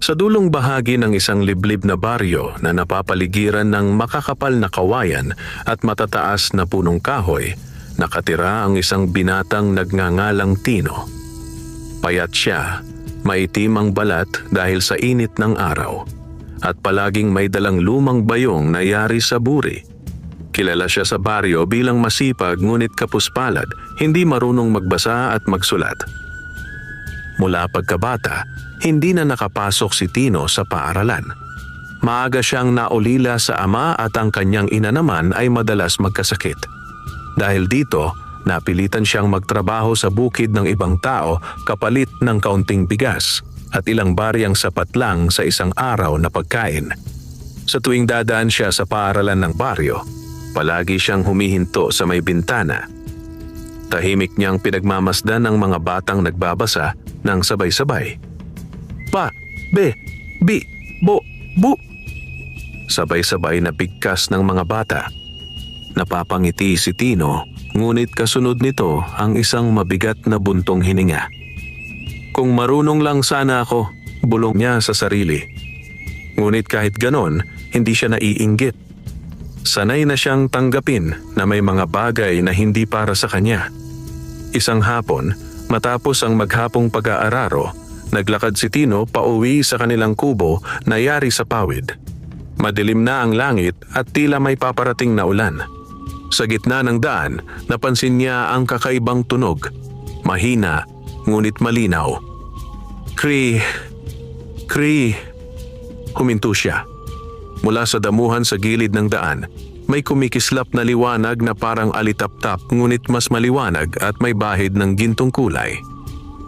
Sa dulong bahagi ng isang liblib na baryo na napapaligiran ng makakapal na kawayan at matataas na punong kahoy, nakatira ang isang binatang nagngangalang Tino. Payat siya, maitim ang balat dahil sa init ng araw, at palaging may dalang lumang bayong na yari sa buri. Kilala siya sa baryo bilang masipag ngunit kapuspalad, hindi marunong magbasa at magsulat. Mula pagkabata, hindi na nakapasok si Tino sa paaralan. Maaga siyang naulila sa ama at ang kanyang ina naman ay madalas magkasakit. Dahil dito, napilitan siyang magtrabaho sa bukid ng ibang tao kapalit ng kaunting bigas at ilang baryang sapat lang sa isang araw na pagkain. Sa tuwing dadaan siya sa paaralan ng baryo, palagi siyang humihinto sa may bintana. Tahimik niyang pinagmamasdan ang mga batang nagbabasa ng sabay-sabay. Pa, be, bi, bo, bu. Sabay-sabay na bigkas ng mga bata. Napapangiti si Tino, ngunit kasunod nito ang isang mabigat na buntong hininga. Kung marunong lang sana ako, bulong niya sa sarili. Ngunit kahit ganon, hindi siya naiinggit. Sanay na siyang tanggapin na may mga bagay na hindi para sa kanya. Isang hapon, matapos ang maghapong pag-aararo, naglakad si Tino pauwi sa kanilang kubo na yari sa pawid. Madilim na ang langit at tila may paparating na ulan. Sa gitna ng daan, napansin niya ang kakaibang tunog. Mahina, ngunit malinaw. Kree, kree. Huminto siya. Mula sa damuhan sa gilid ng daan, may kumikislap na liwanag na parang alitap-tap ngunit mas maliwanag at may bahid ng gintong kulay.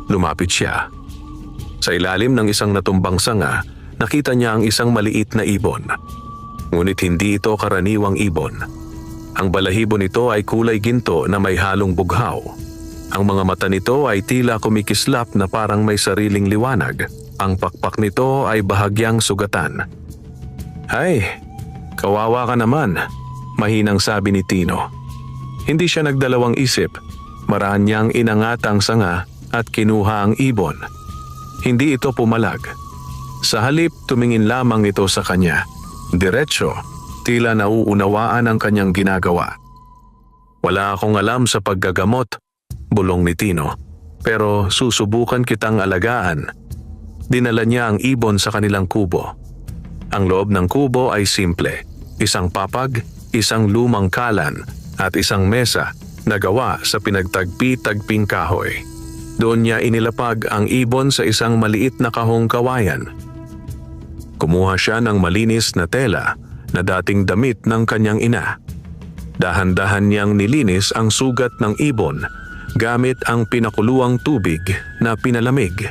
Lumapit siya. Sa ilalim ng isang natumbang sanga, nakita niya ang isang maliit na ibon. Ngunit hindi ito karaniwang ibon. Ang balahibo nito ay kulay ginto na may halong bughaw. Ang mga mata nito ay tila kumikislap na parang may sariling liwanag. Ang pakpak nito ay bahagyang sugatan. "Ay, kawawa ka naman," mahinang sabi ni Tino. Hindi siya nagdalawang isip. Maraan niyang inangat ang sanga at kinuha ang ibon. Hindi ito pumalag. Sa halip, tumingin lamang ito sa kanya. Diretso, tila nauunawaan ang kanyang ginagawa. "Wala akong alam sa paggagamot," bulong ni Tino. "Pero susubukan kitang alagaan." Dinala niya ang ibon sa kanilang kubo. Ang loob ng kubo ay simple. Isang papag, isang lumang kalan, at isang mesa na gawa sa pinagtagpi-tagping kahoy. Doon niya inilapag ang ibon sa isang maliit na kahong kawayan. Kumuha siya ng malinis na tela na dating damit ng kanyang ina. Dahan-dahan niyang nilinis ang sugat ng ibon gamit ang pinakuluang tubig na pinalamig.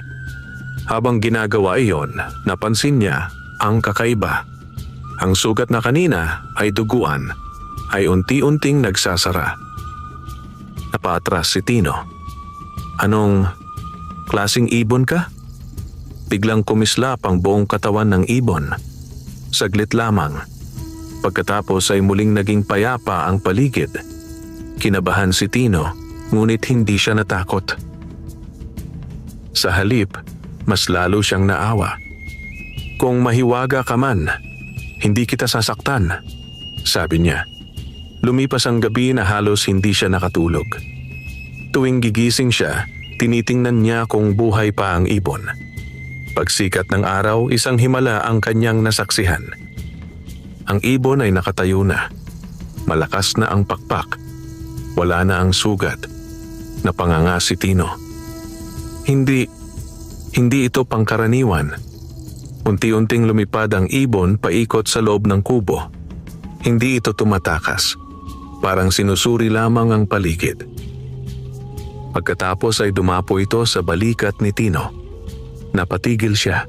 Habang ginagawa iyon, napansin niya ang kakaiba. Ang sugat na kanina ay duguan, ay unti-unting nagsasara. Napaatras si Tino. "Anong klaseng ibon ka?" Biglang kumislap ang buong katawan ng ibon. Saglit lamang. Pagkatapos ay muling naging payapa ang paligid. Kinabahan si Tino, ngunit hindi siya natakot. Sa halip, mas lalo siyang naawa. "Kung mahiwaga ka man, hindi kita sasaktan," sabi niya. Lumipas ang gabi na halos hindi siya nakatulog. Tuwing gigising siya, tinitingnan niya kung buhay pa ang ibon. Pagsikat ng araw, isang himala ang kanyang nasaksihan. Ang ibon ay nakatayo na. Malakas na ang pakpak. Wala na ang sugat. Napanganga si Tino. Hindi ito pangkaraniwan. Unti-unting lumipad ang ibon paikot sa loob ng kubo. Hindi ito tumatakas. Parang sinusuri lamang ang paligid. Pagkatapos ay dumapo ito sa balikat ni Tino. Napatigil siya.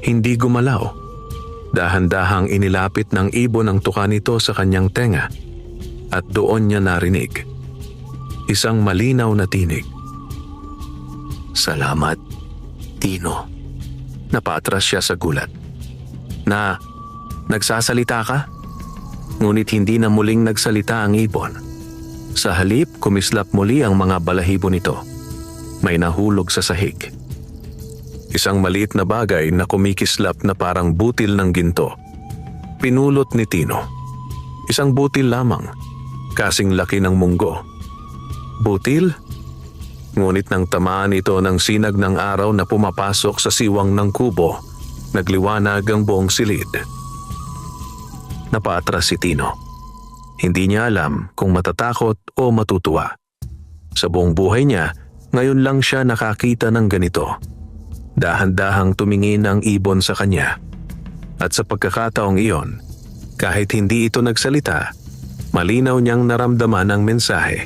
Hindi gumalaw. Dahan-dahang inilapit ng ibon ang tuka nito sa kanyang tenga at doon niya narinig. Isang malinaw na tinig. "Salamat, Tino." Napaatras siya sa gulat. Nagsasalita ka?" Ngunit hindi na muling nagsalita ang ibon. Sa halip, kumislap muli ang mga balahibo nito. May nahulog sa sahig. Isang maliit na bagay na kumikislap na parang butil ng ginto. Pinulot ni Tino. Isang butil lamang, kasing laki ng munggo. Butil? Ngunit nang tamaan ito ng sinag ng araw na pumapasok sa siwang ng kubo, nagliwanag ang buong silid. Napaatras si Tino. Hindi niya alam kung matatakot o matutuwa. Sa buong buhay niya, ngayon lang siya nakakita ng ganito. Dahan-dahang tumingin ang ibon sa kanya. At sa pagkakataong iyon, kahit hindi ito nagsalita, malinaw niyang naramdaman ang mensahe.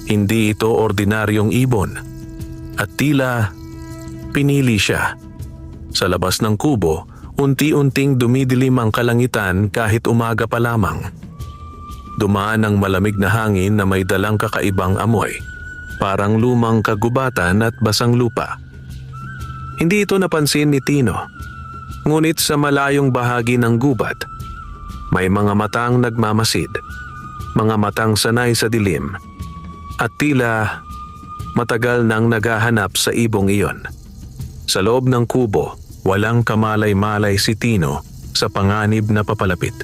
Hindi ito ordinaryong ibon. At tila pinili siya. Sa labas ng kubo, unti-unting dumidilim ang kalangitan kahit umaga pa lamang. Dumaan ang malamig na hangin na may dalang kakaibang amoy, parang lumang kagubatan at basang lupa. Hindi ito napansin ni Tino, ngunit sa malayong bahagi ng gubat, may mga matang nagmamasid, mga matang sanay sa dilim, at tila matagal nang naghahanap sa ibong iyon. Sa loob ng kubo, walang kamalay-malay si Tino sa panganib na papalapit.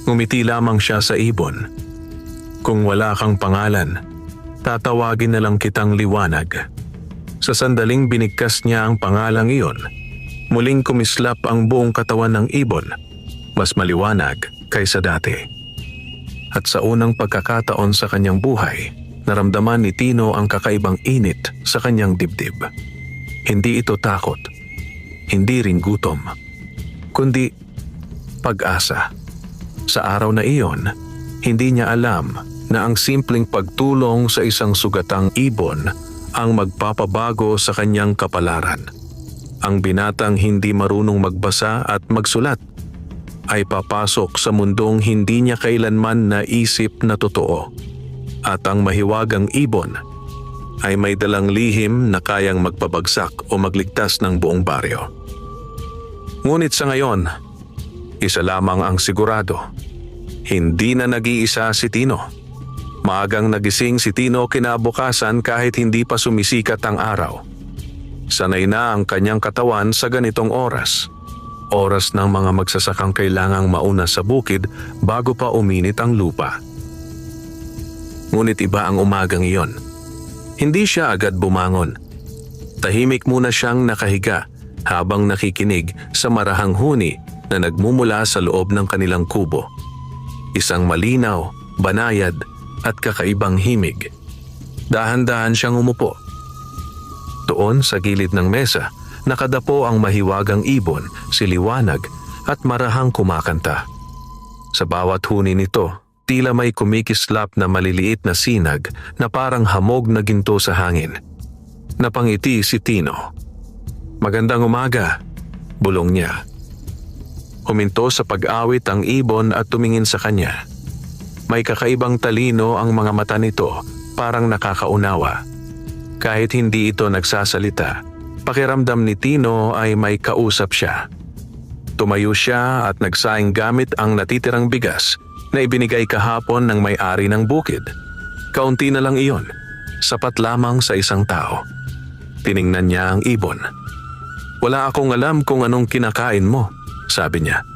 Ngumiti lamang siya sa ibon. Kung wala kang pangalan, tatawagin na lang kitang Liwanag. Sa sandaling binigkas niya ang pangalang iyon, muling kumislap ang buong katawan ng ibon, mas maliwanag kaysa dati. At sa unang pagkakataon sa kanyang buhay, naramdaman ni Tino ang kakaibang init sa kanyang dibdib. Hindi ito takot, hindi rin gutom, kundi pag-asa. Sa araw na iyon, hindi niya alam na ang simpleng pagtulong sa isang sugatang ibon ang magpapabago sa kanyang kapalaran. Ang binatang hindi marunong magbasa at magsulat ay papasok sa mundong hindi niya kailanman naisip na totoo. At ang mahiwagang ibon ay may dalang lihim na kayang magpabagsak o magligtas ng buong baryo. Ngunit sa ngayon, isa lamang ang sigurado. Hindi na nag-iisa si Tino. Maagang nagising si Tino kinabukasan kahit hindi pa sumisikat ang araw. Sanay na ang kanyang katawan sa ganitong oras. Oras ng mga magsasakang kailangang mauna sa bukid bago pa uminit ang lupa. Ngunit iba ang umagang iyon. Hindi siya agad bumangon. Tahimik muna siyang nakahiga habang nakikinig sa marahang huni na nagmumula sa loob ng kanilang kubo. Isang malinaw, banayad at kakaibang himig. Dahan-dahan siyang umupo. Doon sa gilid ng mesa, nakadapo ang mahiwagang ibon, si Liwanag, at marahang kumakanta. Sa bawat huni nito, tila may kumikislap na maliliit na sinag na parang hamog na ginto sa hangin. Napangiti si Tino. "Magandang umaga," bulong niya. Huminto sa pag-awit ang ibon at tumingin sa kanya. May kakaibang talino ang mga mata nito, parang nakakaunawa. Kahit hindi ito nagsasalita, pakiramdam ni Tino ay may kausap siya. Tumayo siya at nagsaing gamit ang natitirang bigas na ibinigay kahapon ng may-ari ng bukid. Kaunti na lang iyon, sapat lamang sa isang tao. Tiningnan niya ang ibon. "Wala akong alam kung anong kinakain mo," sabi niya.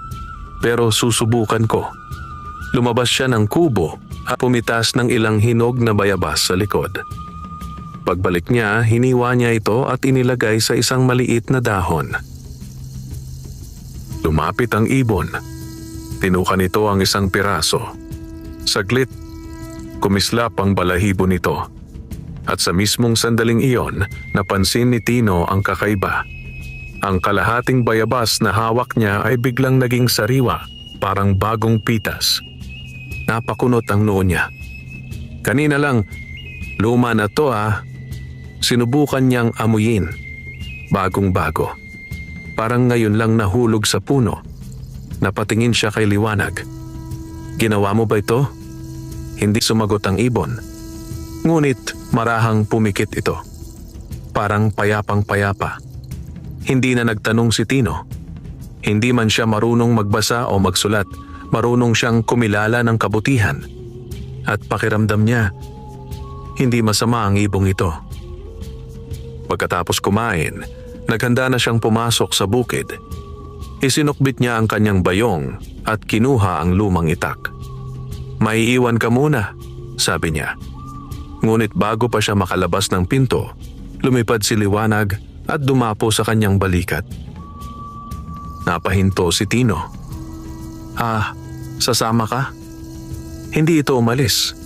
"Pero susubukan ko." Lumabas siya ng kubo at pumitas ng ilang hinog na bayabas sa likod. Pagbalik niya, hiniwa niya ito at inilagay sa isang maliit na dahon. Lumapit ang ibon. Tinukan nito ang isang piraso. Saglit, kumislap ang balahibo nito. At sa mismong sandaling iyon, napansin ni Tino ang kakaiba. Ang kalahating bayabas na hawak niya ay biglang naging sariwa, parang bagong pitas. Napakunot ang noo niya. "Kanina lang, luma na to ah." Sinubukan niyang amuyin. Bagong-bago. Parang ngayon lang nahulog sa puno. Napatingin siya kay Liwanag. "Ginawa mo ba ito?" Hindi sumagot ang ibon. Ngunit marahang pumikit ito. Parang payapang-payapa. Hindi na nagtanong si Tino. Hindi man siya marunong magbasa o magsulat, marunong siyang kumilala ng kabutihan. At pakiramdam niya, hindi masama ang ibong ito. Pagkatapos kumain, Naghanda na siyang pumasok sa bukid. Isinukbit niya ang kanyang bayong at kinuha ang lumang itak. "Maiiwan ka muna," sabi niya. Ngunit bago pa siya makalabas ng pinto, lumipad si Liwanag at dumapo sa kanyang balikat. Napahinto si Tino. Sasama ka?" Hindi ito umalis.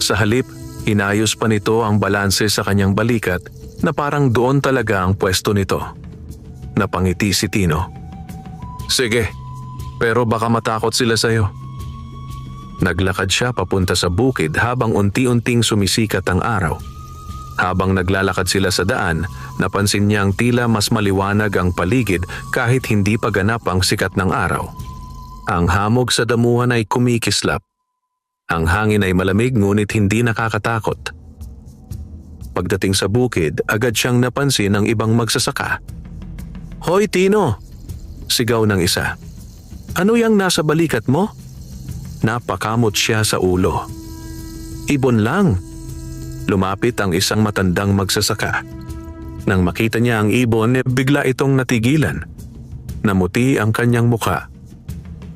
Sa halip, inayos pa nito ang balanse sa kanyang balikat na parang doon talaga ang pwesto nito. Napangiti si Tino. "Sige, pero baka matakot sila sa'yo." Naglakad siya papunta sa bukid habang unti-unting sumisikat ang araw. Habang naglalakad sila sa daan, napansin niyang tila mas maliwanag ang paligid kahit hindi pa ganap ang sikat ng araw. Ang hamog sa damuhan ay kumikislap. Ang hangin ay malamig ngunit hindi nakakatakot. Pagdating sa bukid, agad siyang napansin ng ibang magsasaka. "Hoy Tino!" sigaw ng isa. "Ano yang nasa balikat mo?" Napakamot siya sa ulo. "Ibon lang." Lumapit ang isang matandang magsasaka. Nang makita niya ang ibon, bigla itong natigilan. Namuti ang kanyang muka.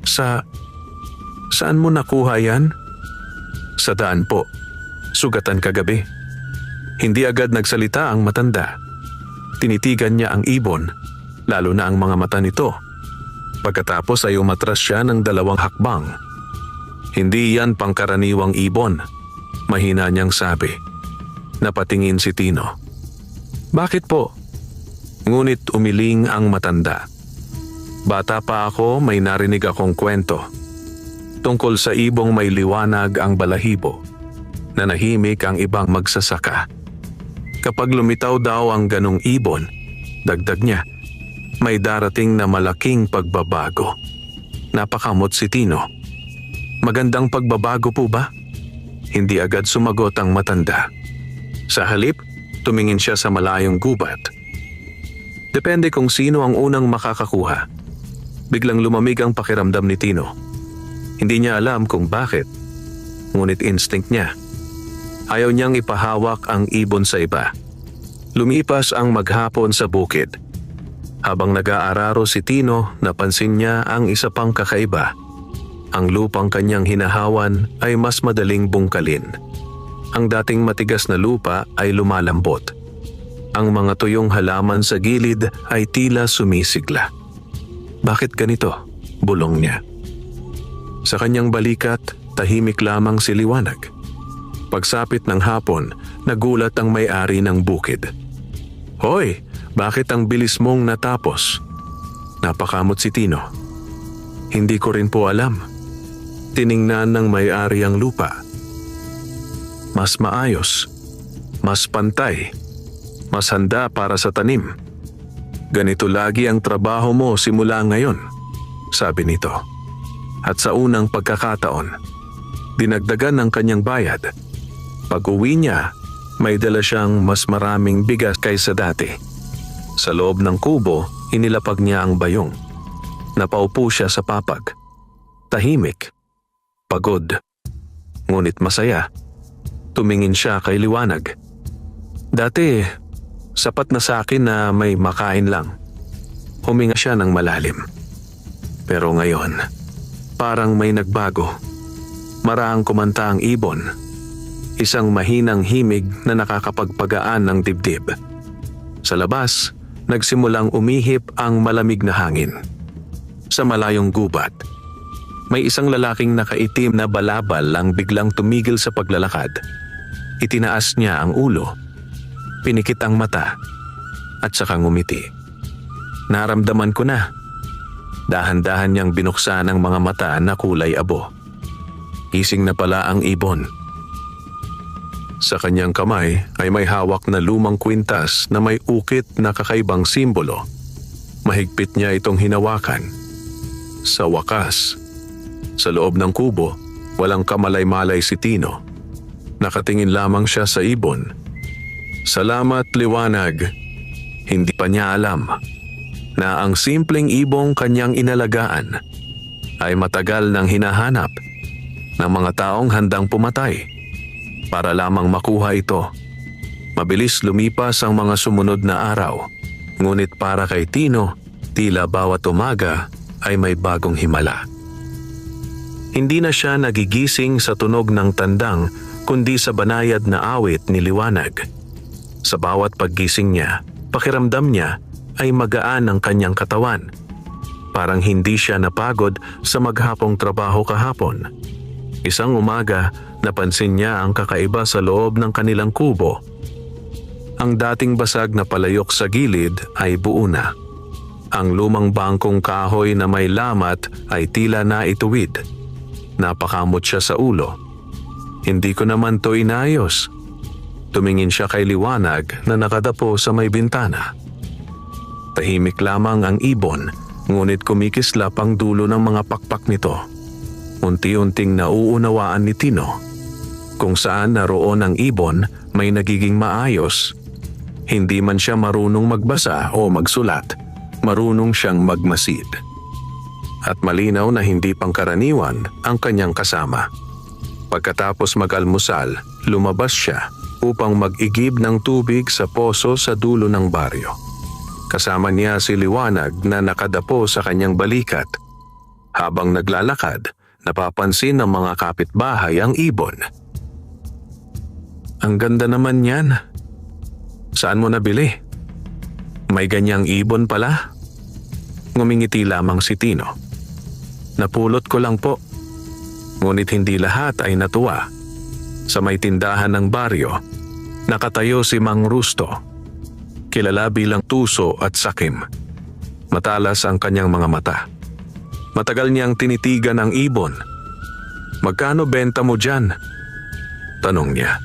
Saan mo nakuha yan?" "Sa daan po. Sugatan kagabi." Hindi agad nagsalita ang matanda. Tinitigan niya ang ibon, lalo na ang mga mata nito. Pagkatapos ay umatras siya ng 2 hakbang. "Hindi yan pangkaraniwang ibon," mahina niyang sabi. Napatingin si Tino. "Bakit po?" Ngunit umiling ang matanda. "Bata pa ako, may narinig akong kwento. Tungkol sa ibong may liwanag ang balahibo. Nanahimik ang ibang magsasaka. Kapag lumitaw daw ang ganong ibon," dagdag niya, "may darating na malaking pagbabago." Napakamot si Tino. "Magandang pagbabago po ba?" Hindi agad sumagot ang matanda. Sa halip, tumingin siya sa malayong gubat. Depende kung sino ang unang makakakuha. Biglang lumamig ang pakiramdam ni Tino. Hindi niya alam kung bakit, ngunit instinct niya. Ayaw niyang ipahawak ang ibon sa iba. Lumipas ang maghapon sa bukid. Habang nag-aararo si Tino, napansin niya ang isa pang kakaiba. Ang lupang kanyang hinahawan ay mas madaling bungkalin. Ang dating matigas na lupa ay lumalambot. Ang mga tuyong halaman sa gilid ay tila sumisigla. "Bakit ganito?" bulong niya. Sa kanyang balikat, tahimik lamang si Liwanag. Pagsapit ng hapon, nagulat ang may-ari ng bukid. "Hoy, bakit ang bilis mong natapos?" Napakamot si Tino. "Hindi ko rin po alam." Tiningnan ng may-ari ang lupa. Mas maayos, mas pantay, mas handa para sa tanim. "Ganito lagi ang trabaho mo simula ngayon," sabi nito. At sa unang pagkakataon, dinagdagan ng kanyang bayad. Pag-uwi niya, may dala siyang mas maraming bigas kaysa dati. Sa loob ng kubo, inilapag niya ang bayong. Napaupo siya sa papag. Tahimik, pagod, ngunit masaya. Tumingin siya kay Liwanag. "Dati, sapat na sa akin na may makain lang." Huminga siya ng malalim. Pero ngayon, parang may nagbago. Maraang kumanta ang ibon. Isang mahinang himig na nakakapagpagaan ng dibdib. Sa labas, nagsimulang umihip ang malamig na hangin. Sa malayong gubat, may isang lalaking nakaitim na balabal ang biglang tumigil sa paglalakad. Itinaas niya ang ulo, pinikit ang mata, at saka ngumiti. "Naramdaman ko na." Dahan-dahan niyang binuksan ang mga mata na kulay abo. Gising na pala ang ibon. Sa kanyang kamay ay may hawak na lumang kwintas na may ukit na kakaibang simbolo. Mahigpit niya itong hinawakan. Sa wakas, sa loob ng kubo, walang kamalay-malay si Tino. Nakatingin lamang siya sa ibon. "Salamat, Liwanag." Hindi pa niya alam na ang simpleng ibong kanyang inalagaan ay matagal nang hinahanap ng mga taong handang pumatay para lamang makuha ito. Mabilis lumipas ang mga sumunod na araw. Ngunit para kay Tino, tila bawat umaga ay may bagong himala. Hindi na siya nagigising sa tunog ng tandang kundi sa banayad na awit ni Liwanag. Sa bawat paggising niya, pakiramdam niya ay magaan ang kanyang katawan. Parang hindi siya napagod sa maghapong trabaho kahapon. Isang umaga, napansin niya ang kakaiba sa loob ng kanilang kubo. Ang dating basag na palayok sa gilid ay buo na. Ang lumang bangkong kahoy na may lamat ay tila na ituwid. Napakamot siya sa ulo. Hindi ko naman to inayos. Tumingin siya kay Liwanag na nakadapo sa may bintana. Tahimik lamang ang ibon, ngunit kumikislap ang dulo ng mga pakpak nito. Unti-unting nauunawaan ni Tino. Kung saan naroon ang ibon, may nagiging maayos. Hindi man siya marunong magbasa o magsulat, marunong siyang magmasid. At malinaw na hindi pangkaraniwan ang kanyang kasama. Pagkatapos mag-almusal, lumabas siya upang mag-igib ng tubig sa poso sa dulo ng baryo. Kasama niya si Liwanag na nakadapo sa kanyang balikat. Habang naglalakad, napapansin ng mga kapitbahay ang ibon. Ang ganda naman yan. Saan mo nabili? May ganyang ibon pala? Ngumingiti lamang si Tino. Napulot ko lang po. Ngunit hindi lahat ay natuwa. Sa may tindahan ng baryo, nakatayo si Mang Rusto. Kilala bilang tuso at sakim. Matalas ang kanyang mga mata. Matagal niyang tinitigan ang ibon. Magkano benta mo dyan? Tanong niya.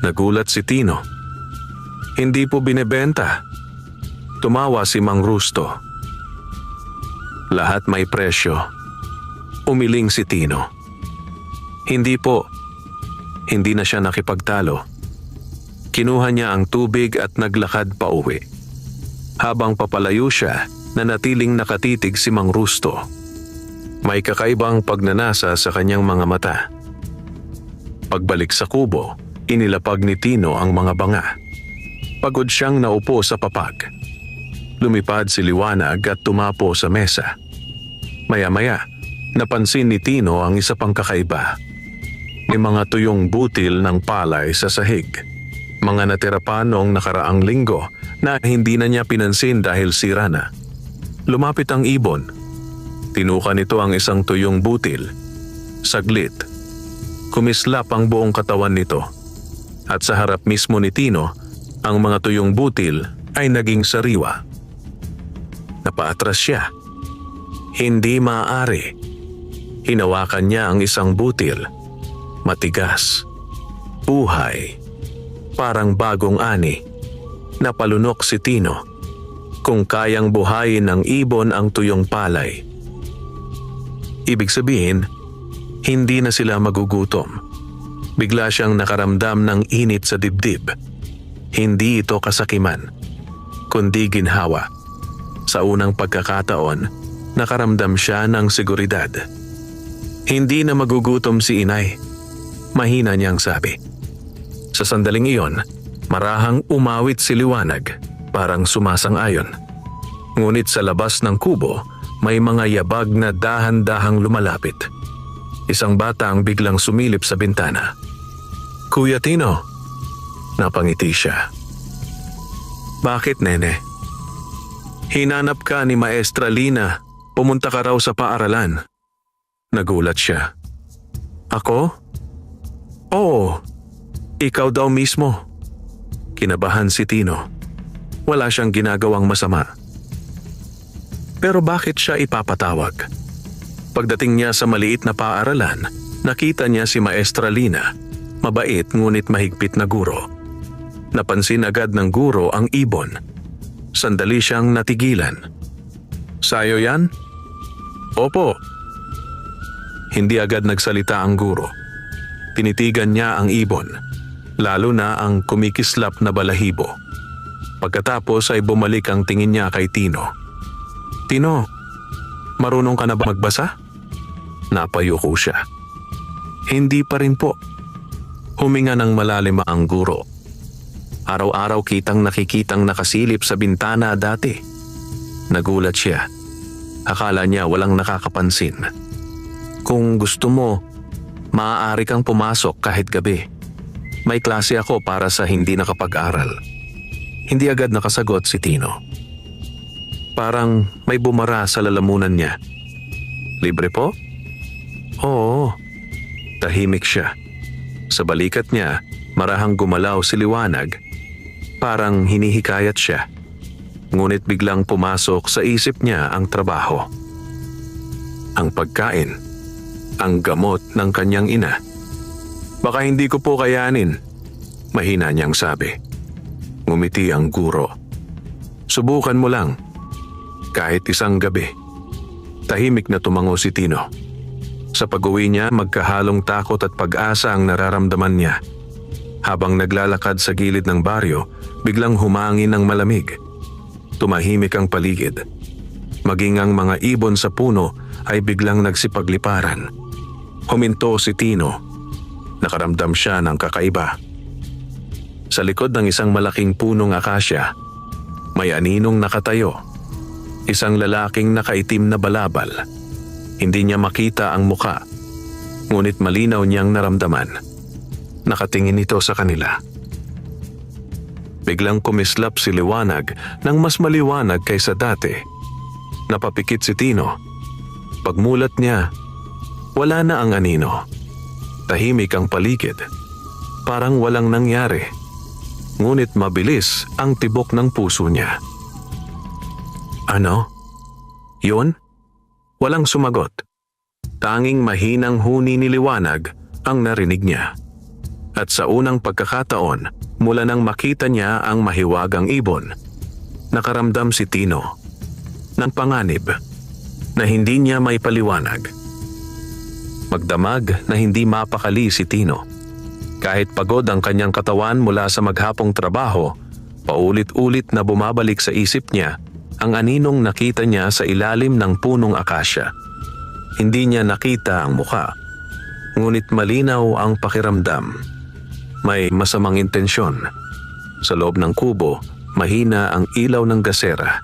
Nagulat si Tino. Hindi po binebenta. Tumawa si Mang Rusto. Lahat may presyo. Umiling si Tino. Hindi po. Hindi na siya nakipagtalo. Kinuha niya ang tubig at naglakad pa uwi. Habang papalayo siya, nanatiling nakatitig si Mang Rusto. May kakaibang pagnanasa sa kanyang mga mata. Pagbalik sa kubo, inilapag ni Tino ang mga banga. Pagod siyang naupo sa papag. Lumipad si Liwanag at tumapo sa mesa. Maya-maya, napansin ni Tino ang isa pang kakaiba. May mga tuyong butil ng palay sa sahig. Mga natira pa noong nakaraang linggo na hindi na niya pinansin dahil sira na. Lumapit ang ibon. Tinukan nito ang isang tuyong butil. Saglit. Kumislap ang buong katawan nito. At sa harap mismo ni Tino, ang mga tuyong butil ay naging sariwa. Napaatras siya. Hindi maaari. Hinawakan niya ang isang butil. Matigas. Buhay. Parang bagong ani. Napalunok si Tino. Kung kayang buhayin ng ibon ang tuyong palay. Ibig sabihin, hindi na sila magugutom. Bigla siyang nakaramdam ng init sa dibdib. Hindi ito kasakiman, kundi ginhawa. Sa unang pagkakataon, nakaramdam siya ng seguridad. Hindi na magugutom si inay. Mahina niyang sabi. Sa sandaling iyon, marahang umawit si Liwanag, parang sumasang-ayon. Ngunit sa labas ng kubo, may mga yabag na dahan-dahang lumalapit. Isang bata ang biglang sumilip sa bintana. Kuya Tino, napangiti siya. Bakit, nene? Hinanap ka ni Maestra Lina, pumunta ka raw sa paaralan. Nagulat siya. Ako? Oo. Ikaw daw mismo. Kinabahan si Tino. Wala siyang ginagawang masama. Pero bakit siya ipapatawag? Pagdating niya sa maliit na paaralan, nakita niya si Maestra Lina, mabait ngunit mahigpit na guro. Napansin agad ng guro ang ibon. Sandali siyang natigilan. Sayo yan? Opo. Hindi agad nagsalita ang guro. Tinitigan niya ang ibon. Lalo na ang kumikislap na balahibo. Pagkatapos ay bumalik ang tingin niya kay Tino. Tino, marunong ka na ba magbasa? Napayuko siya. Hindi pa rin po. Huminga ng malalim ang guro. Araw-araw kitang nakikitang nakasilip sa bintana dati. Nagulat siya. Akala niya walang nakakapansin. Kung gusto mo, maaari kang pumasok kahit gabi. May klase ako para sa hindi nakapag-aral. Hindi agad nakasagot si Tino. Parang may bumara sa lalamunan niya. Libre po? Oo. Tahimik siya. Sa balikat niya, marahang gumalaw si Liwanag. Parang hinihikayat siya. Ngunit biglang pumasok sa isip niya ang trabaho. Ang pagkain. Ang gamot ng kanyang ina. Baka hindi ko po kayanin, mahina niyang sabi. Ngumiti ang guro. Subukan mo lang. Kahit isang gabi. Tahimik na tumango si Tino. Sa pag-uwi niya, magkahalong takot at pag-asa ang nararamdaman niya. Habang naglalakad sa gilid ng baryo, biglang humangin ng malamig. Tumahimik ang paligid. Maging ang mga ibon sa puno ay biglang nagsipagliparan. Huminto si Tino. Nakaramdam siya ng kakaiba. Sa likod ng isang malaking punong akasya, may aninong nakatayo. Isang lalaking nakaitim na balabal. Hindi niya makita ang muka, ngunit malinaw niyang naramdaman. Nakatingin ito sa kanila. Biglang kumislap si Liwanag ng mas maliwanag kaysa dati. Napapikit si Tino. Pagmulat niya, wala na ang anino. Tahimik ang paligid. Parang walang nangyari. Ngunit mabilis ang tibok ng puso niya. Ano? Yun? Walang sumagot. Tanging mahinang huni ni Liwanag ang narinig niya. At sa unang pagkakataon, mula nang makita niya ang mahiwagang ibon, nakaramdam si Tino ng panganib na hindi niya may paliwanag. Magdamag na hindi mapakali si Tino. Kahit pagod ang kanyang katawan mula sa maghapong trabaho, paulit-ulit na bumabalik sa isip niya ang aninong nakita niya sa ilalim ng punong akasya. Hindi niya nakita ang muka, ngunit malinaw ang pakiramdam. May masamang intensyon. Sa loob ng kubo, mahina ang ilaw ng gasera.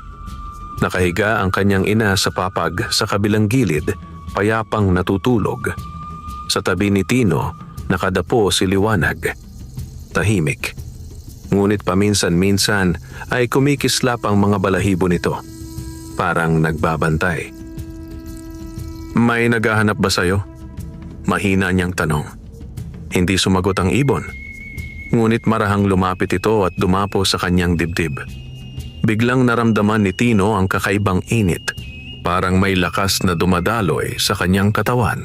Nakahiga ang kanyang ina sa papag sa kabilang gilid, payapang natutulog. Sa tabi ni Tino, nakadapo si Liwanag. Tahimik. Ngunit paminsan-minsan ay kumikislap ang mga balahibo nito. Parang nagbabantay. May naghahanap ba sa'yo? Mahina niyang tanong. Hindi sumagot ang ibon. Ngunit marahang lumapit ito at dumapo sa kanyang dibdib. Biglang naramdaman ni Tino ang kakaibang init. Parang may lakas na dumadaloy sa kanyang katawan.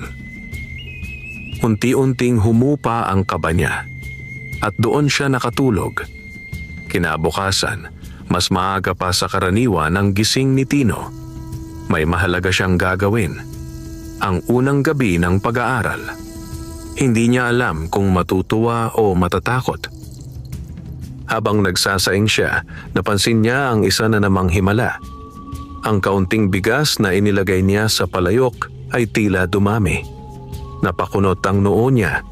Unti-unting humupa ang kaba niya. At doon siya nakatulog. Kinabukasan, mas maaga pa sa karaniwan ang gising ni Tino. May mahalaga siyang gagawin. Ang unang gabi ng pag-aaral. Hindi niya alam kung matutuwa o matatakot. Habang nagsasaing siya, napansin niya ang isa na namang himala. Ang kaunting bigas na inilagay niya sa palayok ay tila dumami. Napakunot ang noo niya.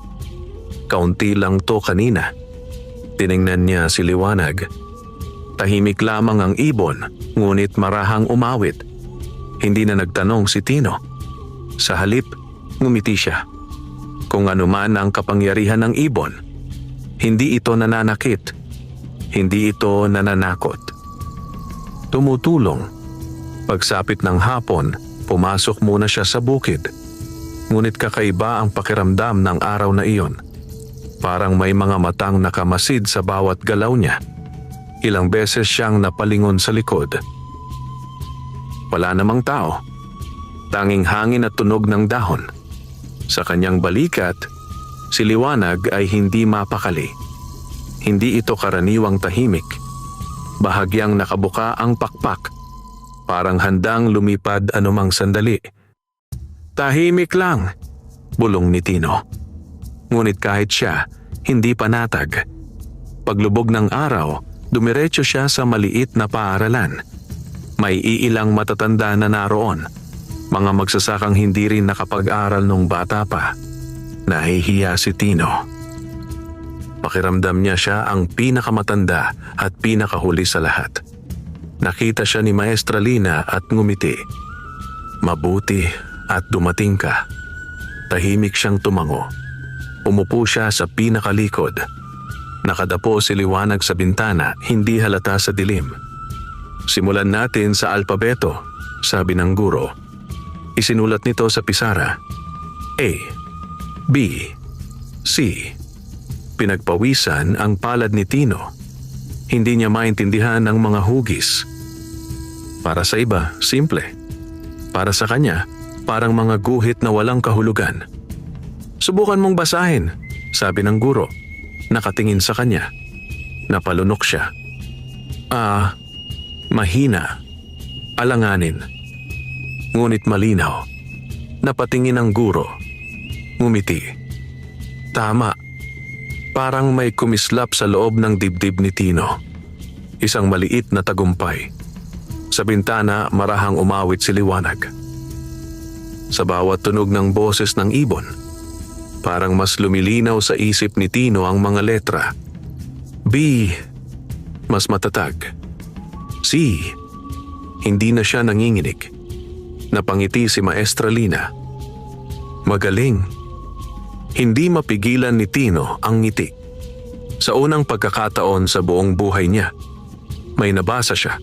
Kaunti lang to kanina. Tiningnan niya si Liwanag. Tahimik lamang ang ibon, ngunit marahang umawit. Hindi na nagtanong si Tino. Sa halip, ngumiti siya. Kung ano man ang kapangyarihan ng ibon, hindi ito nananakit. Hindi ito nananakot. Tumutulong. Pagsapit ng hapon, pumasok muna siya sa bukid. Ngunit kakaiba ang pakiramdam ng araw na iyon. Parang may mga matang nakamasid sa bawat galaw niya. Ilang beses siyang napalingon sa likod. Wala namang tao. Tanging hangin at tunog ng dahon. Sa kanyang balikat, si Liwanag ay hindi mapakali. Hindi ito karaniwang tahimik. Bahagyang nakabuka ang pakpak. Parang handang lumipad anumang sandali. Tahimik lang, bulong ni Tino. Ngunit kahit siya, hindi panatag. Paglubog ng araw, dumiretso siya sa maliit na paaralan. May iilang matatanda na naroon. Mga magsasakang hindi rin nakapag-aral nung bata pa. Nahihiya si Tino. Pakiramdam niya siya ang pinakamatanda at pinakahuli sa lahat. Nakita siya ni Maestra Lina at ngumiti. Mabuti at dumating ka. Tahimik siyang tumango. Umupo siya sa pinakalikod. Nakadapo si Liwanag sa bintana, hindi halata sa dilim. Simulan natin sa alpabeto, sabi ng guro. Isinulat nito sa pisara. A, B, C. Pinagpawisan ang palad ni Tino. Hindi niya maintindihan ang mga hugis. Para sa iba, simple. Para sa kanya, parang mga guhit na walang kahulugan. Subukan mong basahin, sabi ng guro. Nakatingin sa kanya. Napalunok siya. Mahina. Alanganin. Ngunit malinaw. Napatingin ang guro. Ngumiti. Tama. Parang may kumislap sa loob ng dibdib ni Tino. Isang maliit na tagumpay. Sa bintana, marahang umawit si Liwanag. Sa bawat tunog ng boses ng ibon, parang mas lumilinaw sa isip ni Tino ang mga letra. B. Mas matatag. C. Hindi na siya nanginginig. Napangiti si Maestra Lina. Magaling. Hindi mapigilan ni Tino ang ngiti. Sa unang pagkakataon sa buong buhay niya, may nabasa siya.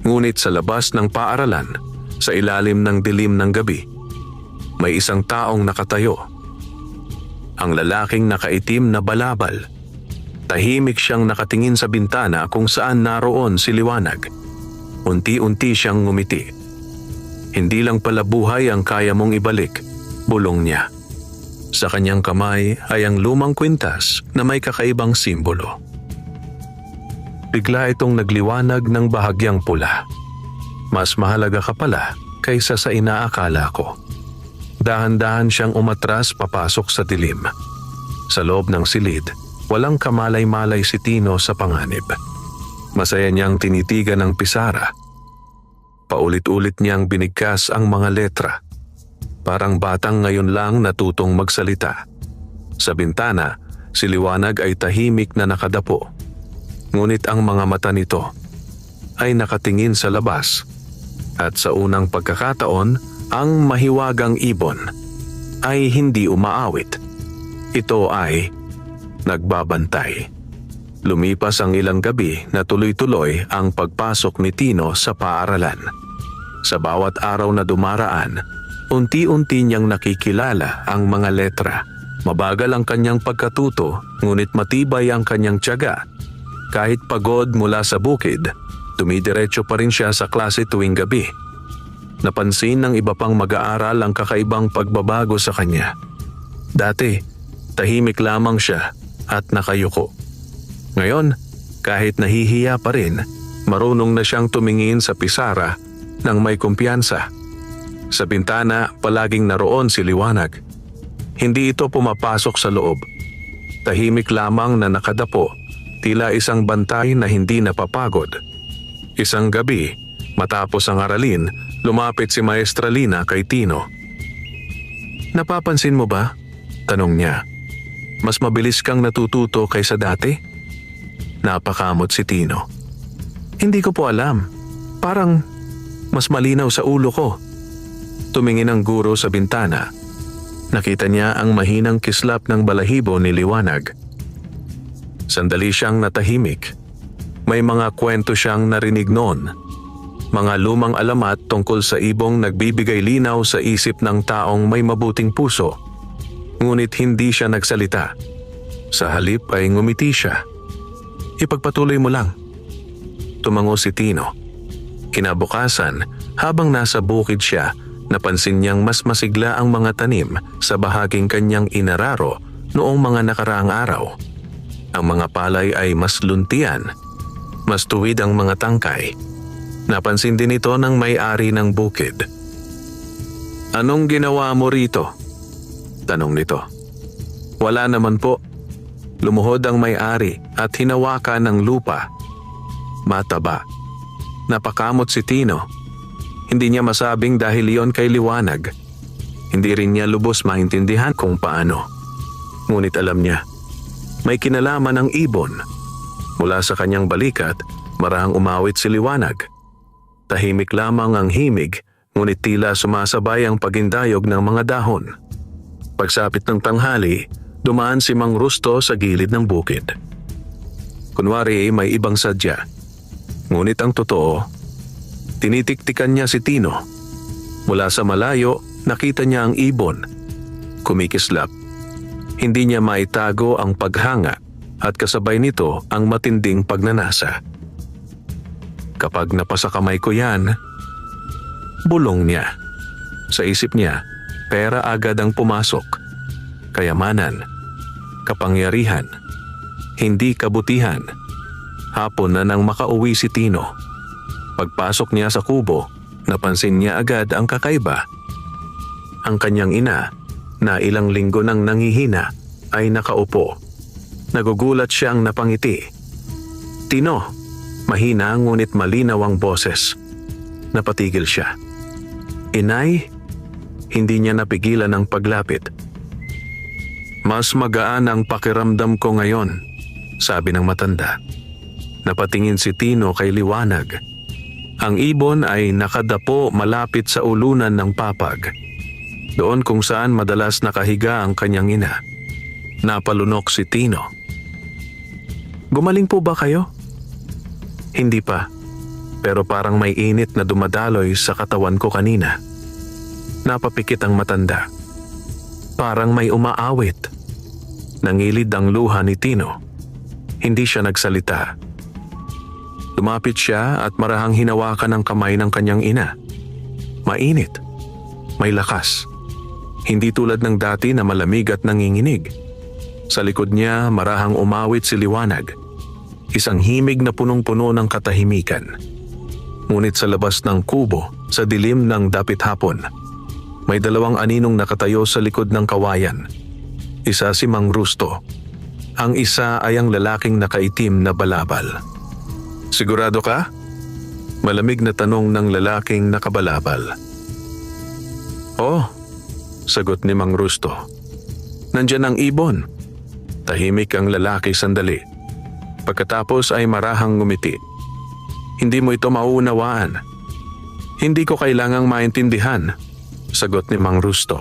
Ngunit sa labas ng paaralan, sa ilalim ng dilim ng gabi, may isang taong nakatayo. Ang lalaking nakaitim na balabal. Tahimik siyang nakatingin sa bintana kung saan naroon si Liwanag. Unti-unti siyang ngumiti. Hindi lang pala buhay ang kaya mong ibalik, bulong niya. Sa kanyang kamay ay ang lumang kwintas na may kakaibang simbolo. Bigla itong nagliwanag ng bahagyang pula. Mas mahalaga ka pala kaysa sa inaakala ko. Dahan-dahan siyang umatras papasok sa dilim. Sa loob ng silid, walang kamalay-malay si Tino sa panganib. Masaya niyang tinitigan ang pisara. Paulit-ulit niyang binigkas ang mga letra. Parang batang ngayon lang natutong magsalita. Sa bintana, si Liwanag ay tahimik na nakadapo. Ngunit ang mga mata nito ay nakatingin sa labas. At sa unang pagkakataon, ang mahiwagang ibon ay hindi umaawit. Ito ay nagbabantay. Lumipas ang ilang gabi na tuloy-tuloy ang pagpasok ni Tino sa paaralan. Sa bawat araw na dumaraan, unti-unti niyang nakikilala ang mga letra. Mabagal ang kanyang pagkatuto, ngunit matibay ang kanyang tiyaga. Kahit pagod mula sa bukid, dumidiretso pa rin siya sa klase tuwing gabi. Napansin ng iba pang mag-aaral ang kakaibang pagbabago sa kanya. Dati, tahimik lamang siya at nakayuko. Ngayon, kahit nahihiya pa rin, marunong na siyang tumingin sa pisara ng may kumpiyansa. Sa bintana, palaging naroon si Liwanag. Hindi ito pumapasok sa loob. Tahimik lamang na nakadapo, tila isang bantay na hindi napapagod. Isang gabi, matapos ang aralin, lumapit si Maestra Lina kay Tino. Napapansin mo ba? Tanong niya. Mas mabilis kang natututo kaysa dati? Napakamot si Tino. Hindi ko po alam. Parang mas malinaw sa ulo ko. Tumingin ang guro sa bintana. Nakita niya ang mahinang kislap ng balahibo ni Liwanag. Sandali siyang natahimik. May mga kwento siyang narinig noon. Mga lumang alamat tungkol sa ibong nagbibigay linaw sa isip ng taong may mabuting puso. Ngunit hindi siya nagsalita. Sa halip ay ngumiti siya. Ipagpatuloy mo lang. Tumango si Tino. Kinabukasan, habang nasa bukid siya, napansin niyang mas masigla ang mga tanim sa bahaging kanyang inararo noong mga nakaraang araw. Ang mga palay ay mas luntian. Mas tuwid ang mga tangkay. Napansin din ito ng may-ari ng bukid. Anong ginawa mo rito? Tanong nito. Wala naman po. Lumuhod ang may-ari at hinawakan ng lupa. Mataba. Napakamot si Tino. Hindi niya masabing dahil iyon kay Liwanag. Hindi rin niya lubos maintindihan kung paano. Ngunit alam niya, may kinalaman ang ibon. Mula sa kanyang balikat, marahang umawit si Liwanag. Tahimik lamang ang himig, ngunit tila sumasabay ang pagindayog ng mga dahon. Pagsapit ng tanghali, dumaan si Mang Rusto sa gilid ng bukid. Kunwari may ibang sadya. Ngunit ang totoo, tinitiktikan niya si Tino. Mula sa malayo, nakita niya ang ibon. Kumikislap. Hindi niya maitago ang paghanga at kasabay nito ang matinding pagnanasa. Kapag napasa kamay ko yan, bulong niya. Sa isip niya, pera agad ang pumasok. Kayamanan, kapangyarihan, hindi kabutihan. Hapon na nang makauwi si Tino. Pagpasok niya sa kubo, napansin niya agad ang kakaiba. Ang kanyang ina, na ilang linggo nang nangihina, ay nakaupo. Nagugulat siyang napangiti. Tino, mahina ngunit malinaw ang boses. Napatigil siya. Inay, hindi niya napigilan ang paglapit. Mas magaan ang pakiramdam ko ngayon, sabi ng matanda. Napatingin si Tino kay Liwanag. Ang ibon ay nakadapo malapit sa ulunan ng papag. Doon kung saan madalas nakahiga ang kanyang ina. Napalunok si Tino. Gumaling po ba kayo? Hindi pa, pero parang may init na dumadaloy sa katawan ko kanina. Napapikit ang matanda. Parang may umaawit. Nangilid ang luha ni Tino. Hindi siya nagsalita. Lumapit siya at marahang hinawakan ang kamay ng kanyang ina. Mainit. May lakas. Hindi tulad ng dati na malamig at nanginginig. Sa likod niya marahang umawit si Liwanag. Isang himig na punong-puno ng katahimikan. Ngunit sa labas ng kubo, sa dilim ng dapit hapon, may dalawang aninong nakatayo sa likod ng kawayan. Isa si Mang Rusto. Ang isa ay ang lalaking nakaitim na balabal. Sigurado ka? Malamig na tanong ng lalaking nakabalabal. Oh, sagot ni Mang Rusto. Nandyan ang ibon. Tahimik ang lalaki sandali. Pagkatapos ay marahang ngumiti. Hindi mo ito mauunawaan. Hindi ko kailangang maintindihan, sagot ni Mang Rusto.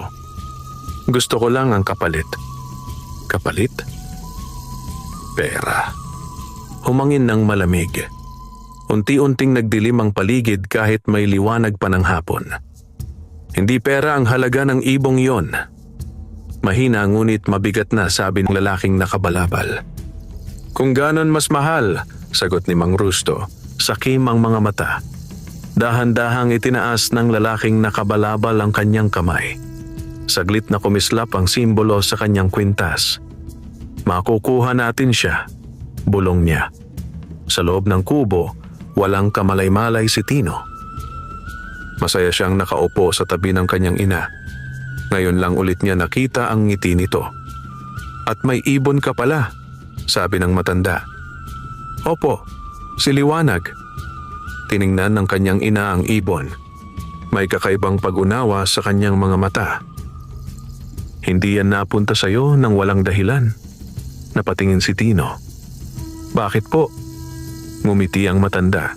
Gusto ko lang ang kapalit. Kapalit? Pera. Humangin ng malamig. Unti-unting nagdilim ang paligid kahit may liwanag pa ng hapon. Hindi pera ang halaga ng ibong yon. Mahina ngunit mabigat na, sabi ng lalaking nakabalabal. Kung ganon mas mahal, sagot ni Mang Rusto. Sakim ang mga mata. Dahan-dahang itinaas ng lalaking nakabalabal ang kanyang kamay. Saglit na kumislap ang simbolo sa kanyang kwintas. Makukuha natin siya, bulong niya. Sa loob ng kubo, walang kamalay-malay si Tino. Masaya siyang nakaupo sa tabi ng kanyang ina. Ngayon lang ulit niya nakita ang ngiti nito. At may ibon ka pala, sabi ng matanda. Opo, si Liwanag. Tiningnan ng kanyang ina ang ibon. May kakaibang pag-unawa sa kanyang mga mata. Hindi yan napunta sa'yo nang walang dahilan. Napatingin si Tino. Bakit po? Ngumiti ang matanda.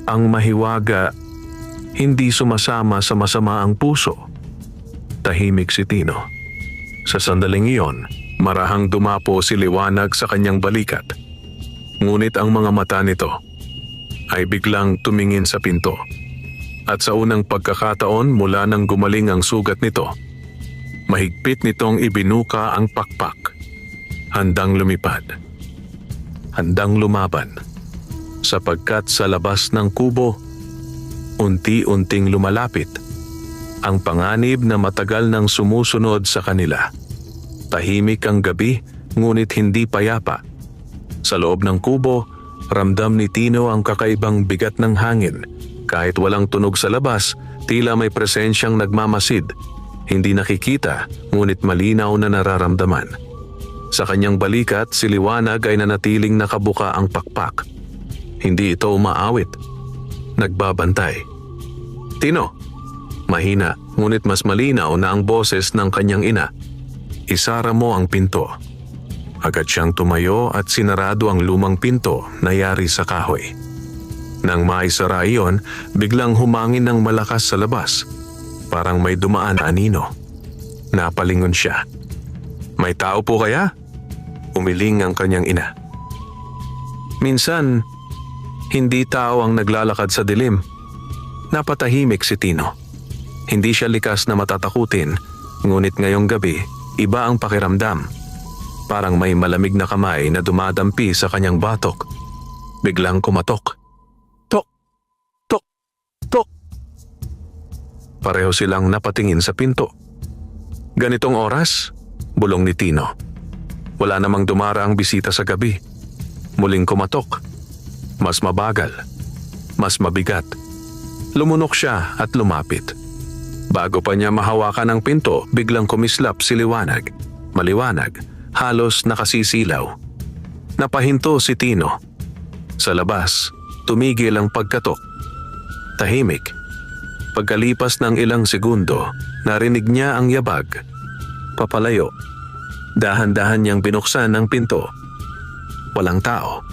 Ang mahiwaga, hindi sumasama sa masama ang puso. Tahimik si Tino. Sa sandaling iyon, marahang dumapo si Liwanag sa kanyang balikat. Ngunit ang mga mata nito ay biglang tumingin sa pinto. At sa unang pagkakataon mula nang gumaling ang sugat nito, mahigpit nitong ibinuka ang pakpak. Handang lumipad. Handang lumaban. Sapagkat sa labas ng kubo, unti-unting lumalapit ang panganib na matagal nang sumusunod sa kanila. Tahimik ang gabi, ngunit hindi payapa. Sa loob ng kubo, ramdam ni Tino ang kakaibang bigat ng hangin. Kahit walang tunog sa labas, tila may presensyang nagmamasid. Hindi nakikita, ngunit malinaw na nararamdaman. Sa kanyang balikat, si Liwanag ay nanatiling nakabuka ang pakpak. Hindi ito umaawit. Nagbabantay. Tino, mahina, ngunit mas malinaw na ang boses ng kanyang ina. Isara mo ang pinto. Agad siyang tumayo at sinarado ang lumang pinto na yari sa kahoy. Nang maisara iyon, biglang humangin ng malakas sa labas. Parang may dumaan na anino. Napalingon siya. "May tao po kaya?" Umiling ang kanyang ina. Minsan, hindi tao ang naglalakad sa dilim. Napatahimik si Tino. Hindi siya likas na matatakutin, ngunit ngayong gabi, iba ang pakiramdam. Parang may malamig na kamay na dumadampi sa kanyang batok. Biglang kumatok. Tok! Tok! Tok! Pareho silang napatingin sa pinto. "Ganitong oras?" bulong ni Tino. Wala namang dumaraang bisita sa gabi. Muling kumatok. Mas mabagal. Mas mabigat. Lumunok siya at lumapit. Bago pa niya mahawakan ang pinto, biglang kumislap si Liwanag. Maliwanag, halos nakasisilaw. Napahinto si Tino. Sa labas, tumigil ang pagkatok. Tahimik. Pagkalipas ng ilang segundo, narinig niya ang yabag. Papalayo. Dahan-dahan niyang binuksan ang pinto. Walang tao.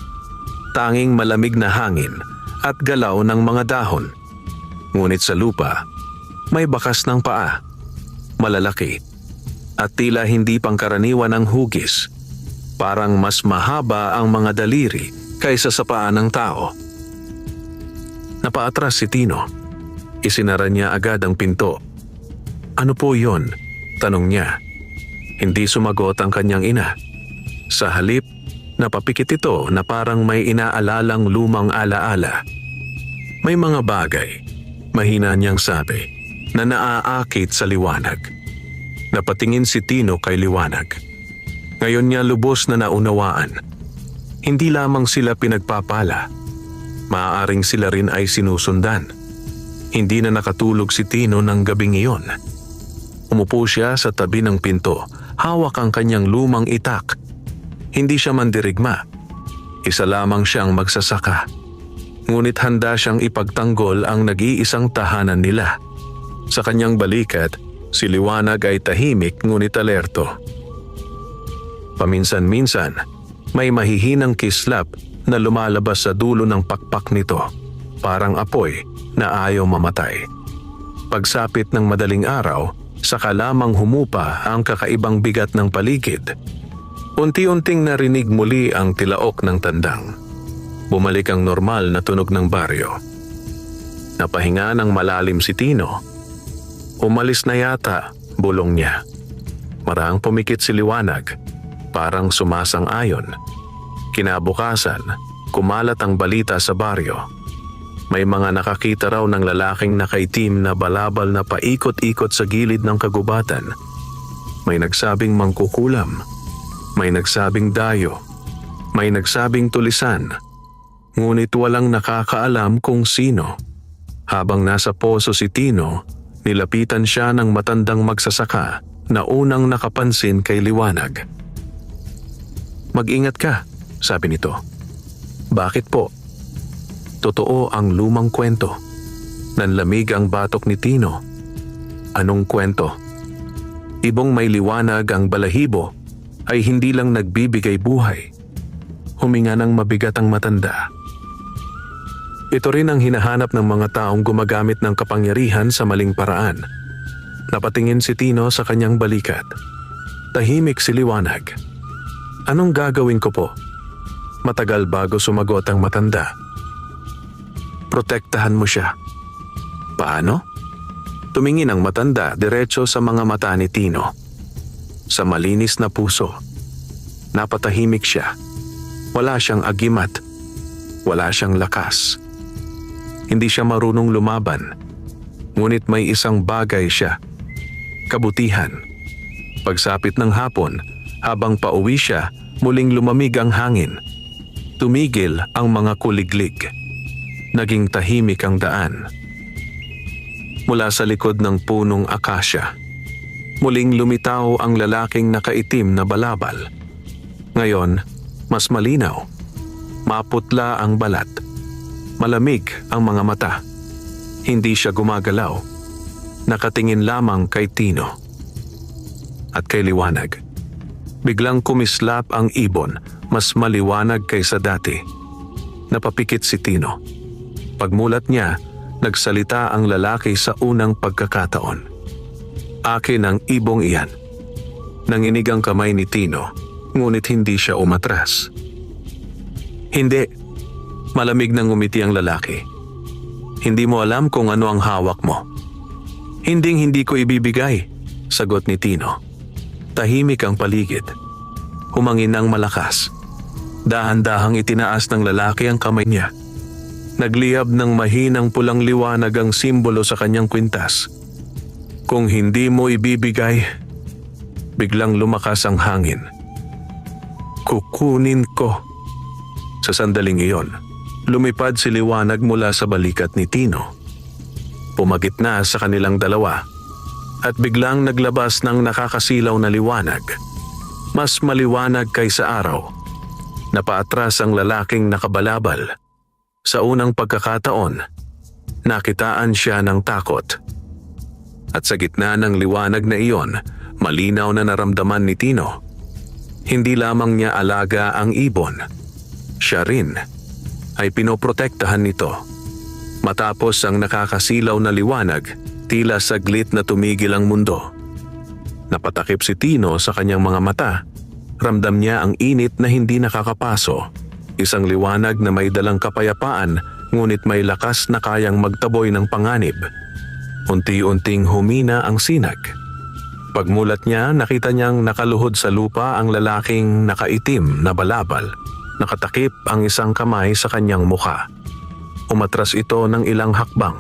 Tanging malamig na hangin at galaw ng mga dahon. Ngunit sa lupa, may bakas ng paa. Malalaki. At tila hindi pangkaraniwan ang hugis. Parang mas mahaba ang mga daliri kaysa sa paa ng tao. Napaatras si Tino. Isinara niya agad ang pinto. "Ano po yon?" tanong niya. Hindi sumagot ang kanyang ina. Sa halip, napapikit ito na parang may inaalalang lumang alaala. May mga bagay, mahina niyang sabi, na naaakit sa Liwanag. Napatingin si Tino kay Liwanag. Ngayon niya lubos na naunawaan. Hindi lamang sila pinagpapala. Maaaring sila rin ay sinusundan. Hindi na nakatulog si Tino ng gabing iyon. Umupo siya sa tabi ng pinto, hawak ang kanyang lumang itak. Hindi siya mandirigma. Isa lamang siyang magsasaka. Ngunit handa siyang ipagtanggol ang nag-iisang tahanan nila. Sa kanyang balikat, si Liwanag ay tahimik ngunit alerto. Paminsan-minsan, may mahihinang kislap na lumalabas sa dulo ng pakpak nito, parang apoy na ayaw mamatay. Pagsapit ng madaling araw, saka lamang humupa ang kakaibang bigat ng paligid. Unti-unting narinig muli ang tilaok ng tandang. Bumalik ang normal na tunog ng baryo. Napahinga ng malalim si Tino. Umalis na yata, bulong niya. Maraang pumikit si Liwanag, parang sumasang-ayon. Kinabukasan, kumalat ang balita sa baryo. May mga nakakita raw ng lalaking nakaitim na balabal na paikot-ikot sa gilid ng kagubatan. May nagsabing mangkukulam. May nagsabing dayo. May nagsabing tulisan. Ngunit walang nakakaalam kung sino. Habang nasa poso si Tino, nilapitan siya ng matandang magsasaka na unang nakapansin kay Liwanag. "Mag-ingat ka," sabi nito. "Bakit po?" Totoo ang lumang kwento. Nanlamig ang batok ni Tino. Anong kwento? Ibong may liwanag ang balahibo ay hindi lang nagbibigay buhay. Huminga ng mabigat ang matanda. Ito rin ang hinahanap ng mga taong gumagamit ng kapangyarihan sa maling paraan. Napatingin si Tino sa kanyang balikat. Tahimik si Liwanag. "Anong gagawin ko po?" Matagal bago sumagot ang matanda. "Protektahan mo siya." "Paano?" Tumingin ang matanda diretso sa mga mata ni Tino. Sa malinis na puso. Napatahimik siya. Wala siyang agimat. Wala siyang lakas. Hindi siya marunong lumaban. Ngunit may isang bagay siya. Kabutihan. Pagsapit ng hapon, habang pauwi siya, muling lumamig ang hangin. Tumigil ang mga kuliglig. Naging tahimik ang daan. Mula sa likod ng punong akasya, muling lumitaw ang lalaking nakaitim na balabal. Ngayon, mas malinaw. Maputla ang balat. Malamig ang mga mata. Hindi siya gumagalaw. Nakatingin lamang kay Tino. At kay Liwanag. Biglang kumislap ang ibon, mas maliwanag kaysa dati. Napapikit si Tino. Pagmulat niya, nagsalita ang lalaki sa unang pagkakataon. Akin ang ibong iyan. Nanginig ang kamay ni Tino, ngunit hindi siya umatras. Hindi. Malamig nang ngumiti ang lalaki. Hindi mo alam kung ano ang hawak mo. Hindi ko ibibigay, sagot ni Tino. Tahimik ang paligid. Humangin ng malakas. Dahan-dahang itinaas ng lalaki ang kamay niya. Nagliyab ng mahinang pulang liwanag ang simbolo sa kanyang kwintas. Kung hindi mo ibibigay, biglang lumakas ang hangin. Kukunin ko. Sa sandaling iyon, lumipad si liwanag mula sa balikat ni Tino. Pumagit na sa kanilang dalawa at biglang naglabas ng nakakasilaw na liwanag. Mas maliwanag kaysa araw. Napaatras ang lalaking nakabalabal. Sa unang pagkakataon, nakitaan siya ng takot. At sa gitna ng liwanag na iyon, malinaw na naramdaman ni Tino. Hindi lamang niya alaga ang ibon. Siya rin ay pinoprotektahan nito. Matapos ang nakakasilaw na liwanag, tila saglit na tumigil ang mundo. Napatakip si Tino sa kanyang mga mata. Ramdam niya ang init na hindi nakakapaso. Isang liwanag na may dalang kapayapaan, ngunit may lakas na kayang magtaboy ng panganib. Unti-unting humina ang sinag. Pagmulat niya, nakita niyang nakaluhod sa lupa ang lalaking nakaitim na balabal. Nakatakip ang isang kamay sa kanyang mukha. Umatras ito ng ilang hakbang.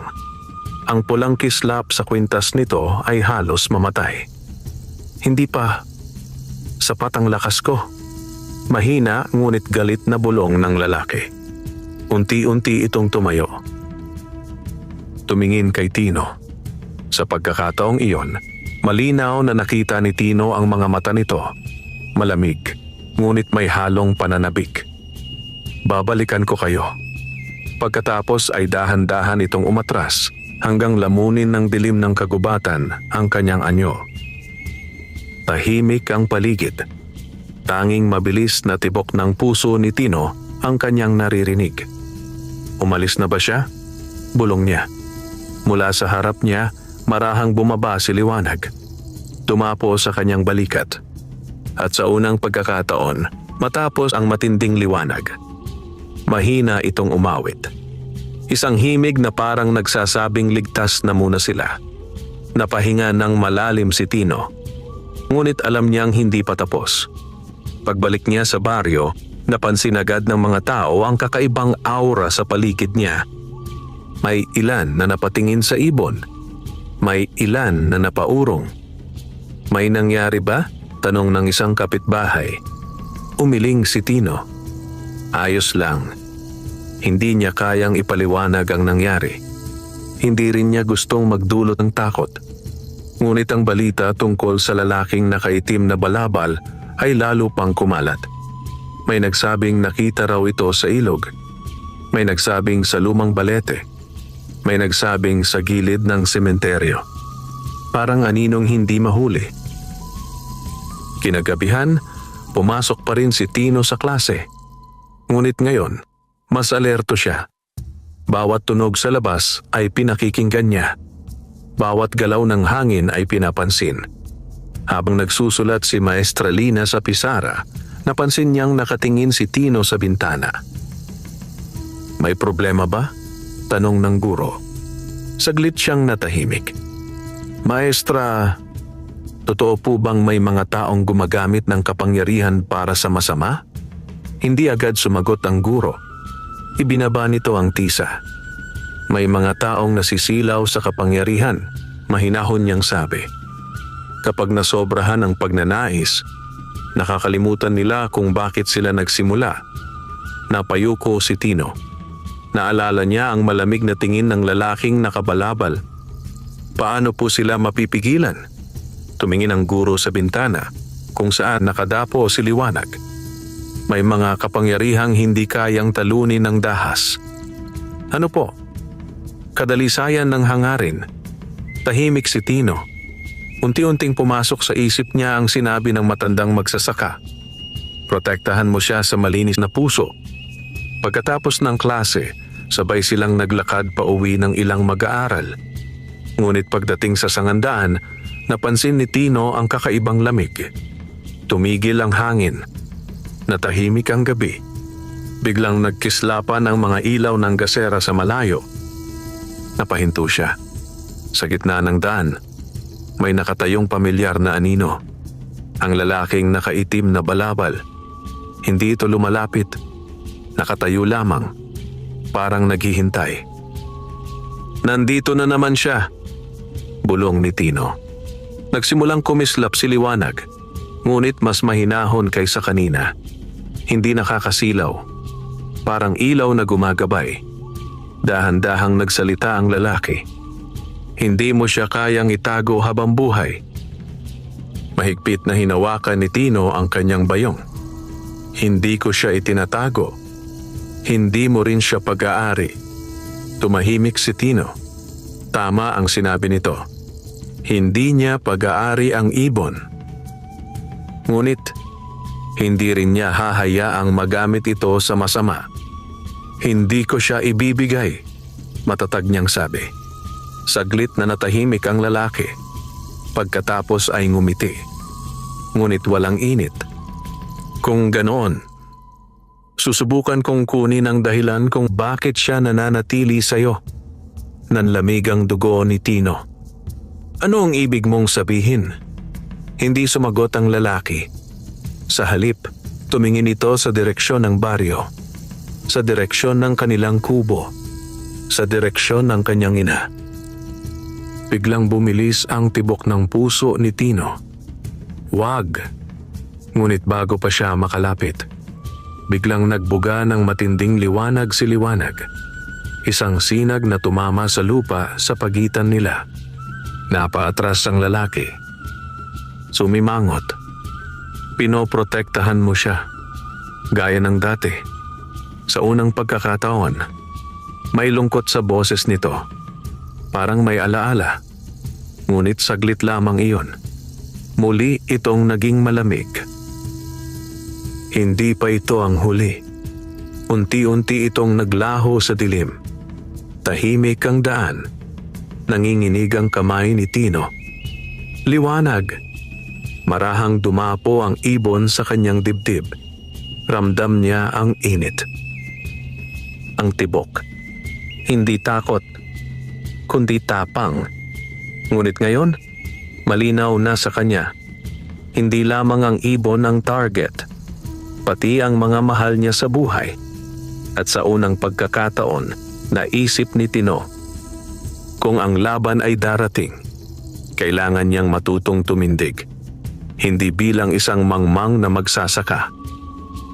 Ang pulang kislap sa kwintas nito ay halos mamatay. Hindi pa sapat ang lakas ko. Mahina ngunit galit na bulong ng lalaki. Unti-unti itong tumayo. Tumingin kay Tino. Sa pagkakataong iyon, malinaw na nakita ni Tino ang mga mata nito. Malamig, ngunit may halong pananabik. Babalikan ko kayo. Pagkatapos ay dahan-dahan itong umatras hanggang lamunin ng dilim ng kagubatan ang kanyang anyo. Tahimik ang paligid. Tanging mabilis na tibok ng puso ni Tino ang kanyang naririnig. Umalis na ba siya? Bulong niya. Mula sa harap niya, marahang bumaba si liwanag. Tumapo sa kanyang balikat. At sa unang pagkakataon, matapos ang matinding liwanag, mahina itong umawit. Isang himig na parang nagsasabing ligtas na muna sila. Napahinga ng malalim si Tino. Ngunit alam niyang hindi pa tapos. Pagbalik niya sa baryo, napansin agad ng mga tao ang kakaibang aura sa paligid niya. May ilan na napatingin sa ibon. May ilan na napaurong. May nangyari ba? Tanong ng isang kapitbahay. Umiling si Tino. Ayos lang. Hindi niya kayang ipaliwanag ang nangyari. Hindi rin niya gustong magdulot ng takot. Ngunit ang balita tungkol sa lalaking nakaitim na balabal ay lalo pang kumalat. May nagsabing nakita raw ito sa ilog. May nagsabing sa lumang balete. May nagsabing sa gilid ng sementeryo. Parang aninong hindi mahuli. Kinagabihan, pumasok pa rin si Tino sa klase. Ngunit ngayon, mas alerto siya. Bawat tunog sa labas ay pinakikinggan niya. Bawat galaw ng hangin ay pinapansin. Habang nagsusulat si Maestra Lina sa pisara, napansin niyang nakatingin si Tino sa bintana. May problema ba? Tanong ng guro. Saglit siyang natahimik. Maestra, totoo po bang may mga taong gumagamit ng kapangyarihan para sa masama? Hindi agad sumagot ang guro. Ibinaba nito ang tisa. May mga taong nasisilaw sa kapangyarihan, mahinahon niyang sabi. Kapag nasobrahan ang pagnanais, nakakalimutan nila kung bakit sila nagsimula. Napayuko si Tino. Naalala niya ang malamig na tingin ng lalaking nakabalabal. Paano po sila mapipigilan? Tumingin ang guro sa bintana kung saan nakadapo si liwanag. May mga kapangyarihang hindi kayang talunin ng dahas. Ano po? Kadalisayan ng hangarin. Tahimik si Tino. Unti-unting pumasok sa isip niya ang sinabi ng matandang magsasaka. Protektahan mo siya sa malinis na puso. Pagkatapos ng klase, sabay silang naglakad pa uwi ng ilang mag-aaral. Ngunit pagdating sa sangandaan, napansin ni Tino ang kakaibang lamig. Tumigil ang hangin. Natahimik ang gabi. Biglang nagkislapan ang mga ilaw ng gasera sa malayo. Napahinto siya. Sa gitna ng daan, may nakatayong pamilyar na anino. Ang lalaking nakaitim na balabal. Hindi ito lumalapit. Nakatayo lamang. Parang naghihintay. Nandito na naman siya, bulong ni Tino. Nagsimulang kumislap si Liwanag, ngunit mas mahinahon kaysa kanina. Hindi nakakasilaw. Parang ilaw na gumagabay. Dahan-dahang nagsalita ang lalaki. Hindi mo siya kayang itago habang buhay. Mahigpit na hinawakan ni Tino ang kanyang bayong. Hindi ko siya itinatago. Hindi mo rin siya pag-aari. Tumahimik si Tino. Tama ang sinabi nito. Hindi niya pag-aari ang ibon. Ngunit, hindi rin niya hahayaang magamit ito sa masama. Hindi ko siya ibibigay, matatag niyang sabi. Saglit na natahimik ang lalaki. Pagkatapos ay ngumiti. Ngunit walang init. Kung ganoon, susubukan kong kunin ang dahilan kung bakit siya nananatili sa'yo. Nanlamig ang dugo ni Tino. Ano ang ibig mong sabihin? Hindi sumagot ang lalaki. Sa halip, tumingin ito sa direksyon ng baryo. Sa direksyon ng kanilang kubo. Sa direksyon ng kanyang ina. Biglang bumilis ang tibok ng puso ni Tino. Wag! Ngunit bago pa siya makalapit, biglang nagbuga ng matinding liwanag si Liwanag. Isang sinag na tumama sa lupa sa pagitan nila. Napaatras ang lalaki. Sumimangot. Pinoprotektahan mo siya. Gaya ng dati. Sa unang pagkakataon, may lungkot sa boses nito. Parang may alaala. Ngunit saglit lamang iyon. Muli itong naging malamig. Hindi pa ito ang huli. Unti-unti itong naglaho sa dilim. Tahimik ang daan. Nanginginig ang kamay ni Tino. Liwanag. Marahang dumapo ang ibon sa kanyang dibdib. Ramdam niya ang init. Ang tibok. Hindi takot, kundi tapang. Ngunit ngayon, malinaw na sa kanya. Hindi lamang ang ibon ang target, pati ang mga mahal niya sa buhay. At sa unang pagkakataon, naisip ni Tino, kung ang laban ay darating, kailangan niyang matutong tumindig. Hindi bilang isang mangmang na magsasaka,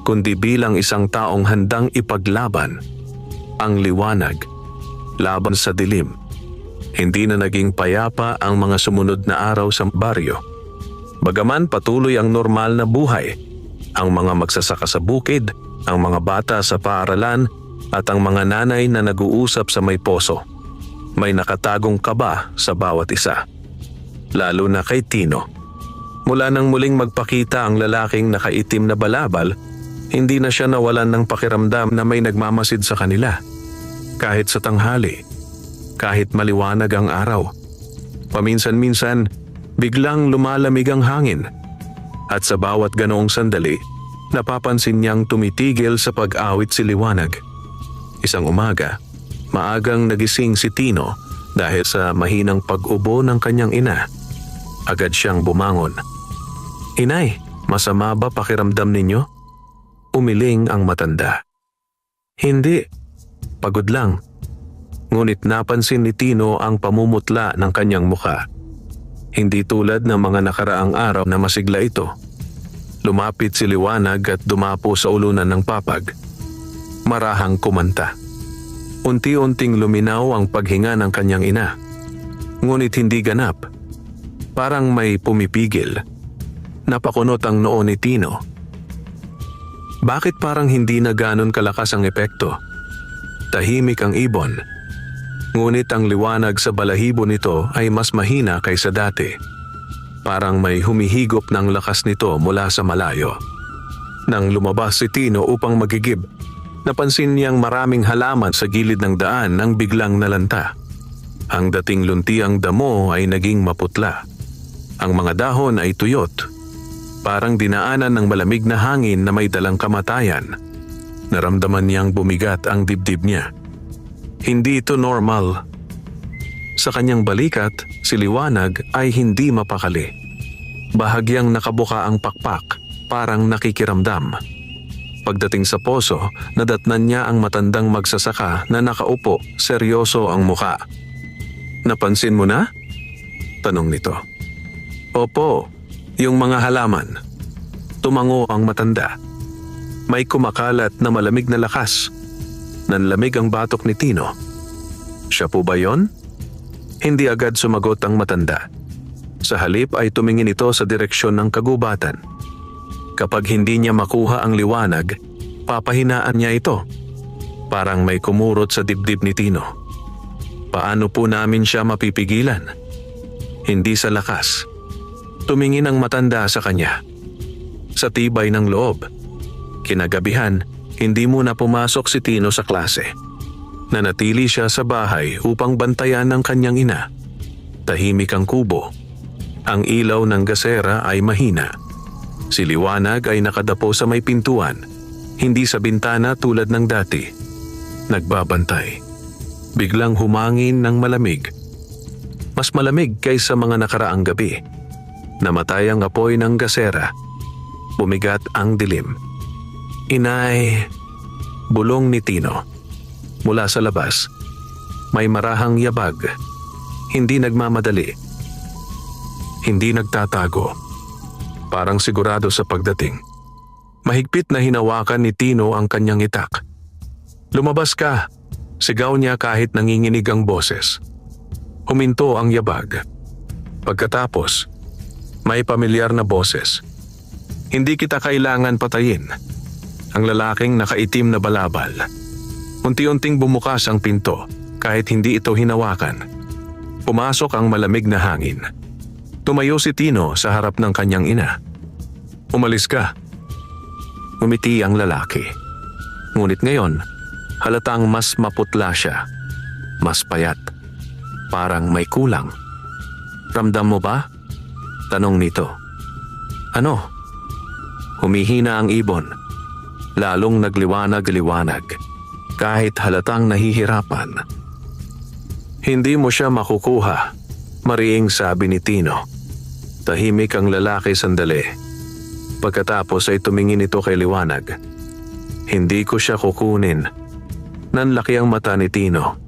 kundi bilang isang taong handang ipaglaban ang liwanag laban sa dilim. Hindi na naging payapa ang mga sumunod na araw sa baryo. Bagaman patuloy ang normal na buhay, ang mga magsasaka sa bukid, ang mga bata sa paaralan, at ang mga nanay na nag-uusap sa may poso. May nakatagong kaba sa bawat isa. Lalo na kay Tino. Mula nang muling magpakita ang lalaking nakaitim na balabal, hindi na siya nawalan ng pakiramdam na may nagmamasid sa kanila. Kahit sa tanghali, kahit maliwanag ang araw. Paminsan-minsan, biglang lumalamig ang hangin. At sa bawat ganoong sandali, napapansin niyang tumitigil sa pag-awit si Liwanag. Isang umaga, maagang nagising si Tino dahil sa mahinang pag-ubo ng kanyang ina. Agad siyang bumangon. Inay, masama ba pakiramdam ninyo? Umiling ang matanda. Hindi, pagod lang. Ngunit napansin ni Tino ang pamumutla ng kanyang mukha. Hindi tulad ng mga nakaraang araw na masigla ito. Lumapit si Liwanag at dumapo sa ulunan ng papag. Marahang kumanta. Unti-unting luminaw ang paghinga ng kanyang ina. Ngunit hindi ganap. Parang may pumipigil. Napakunot ang noo ni Tino. Bakit parang hindi na ganon kalakas ang epekto? Tahimik ang ibon. Ngunit ang liwanag sa balahibo nito ay mas mahina kaysa dati. Parang may humihigop ng lakas nito mula sa malayo. Nang lumabas si Tino upang magigib, napansin niyang maraming halaman sa gilid ng daan nang biglang nalanta. Ang dating luntiang damo ay naging maputla. Ang mga dahon ay tuyot. Parang dinaanan ng malamig na hangin na may dalang kamatayan. Naramdaman niyang bumigat ang dibdib niya. Hindi ito normal. Sa kanyang balikat, si Liwanag ay hindi mapakali. Bahagyang nakabuka ang pakpak, parang nakikiramdam. Pagdating sa poso, nadatnan niya ang matandang magsasaka na nakaupo, seryoso ang muka. "Napansin mo na?" tanong nito. "Opo, yung mga halaman." Tumango ang matanda. May kumakalat na malamig na lakas. Nanlamig ang batok ni Tino. "Siya po ba yon?" Hindi agad sumagot ang matanda. Sa halip ay tumingin ito sa direksyon ng kagubatan. Kapag hindi niya makuha ang liwanag, papahinaan niya ito. Parang may kumurot sa dibdib ni Tino. Paano po namin siya mapipigilan? Hindi sa lakas. Tumingin ang matanda sa kanya. Sa tibay ng loob. Kinagabihan, hindi muna pumasok si Tino sa klase. Nanatili siya sa bahay upang bantayan ng kanyang ina. Tahimik ang kubo. Ang ilaw ng gasera ay mahina. Si Liwanag ay nakadapo sa may pintuan, hindi sa bintana tulad ng dati. Nagbabantay. Biglang humangin ng malamig. Mas malamig kaysa mga nakaraang gabi. Namatay ang apoy ng gasera. Bumigat ang dilim. "Inay," bulong ni Tino. Mula sa labas, may marahang yabag. Hindi nagmamadali. Hindi nagtatago. Parang sigurado sa pagdating. Mahigpit na hinawakan ni Tino ang kanyang itak. "Lumabas ka!" Sigaw niya kahit nanginginig ang boses. Huminto ang yabag. Pagkatapos, may pamilyar na boses. "Hindi kita kailangan patayin." Ang lalaking nakaitim na balabal. Unti-unting bumukas ang pinto kahit hindi ito hinawakan. Pumasok ang malamig na hangin. Tumayo si Tino sa harap ng kanyang ina. "Umalis ka." Umiti ang lalaki. Ngunit ngayon, halatang mas maputla siya. Mas payat. Parang may kulang. "Ramdam mo ba?" tanong nito. "Ano?" Humihina ang ibon. Lalong nagliwanag-liwanag. Kahit halatang nahihirapan. "Hindi mo siya makukuha," mariing sabi ni Tino. Tahimik ang lalaki sandali. Pagkatapos ay tumingin ito kay Liwanag. "Hindi ko siya kukunin." Nanlaki ang mata ni Tino.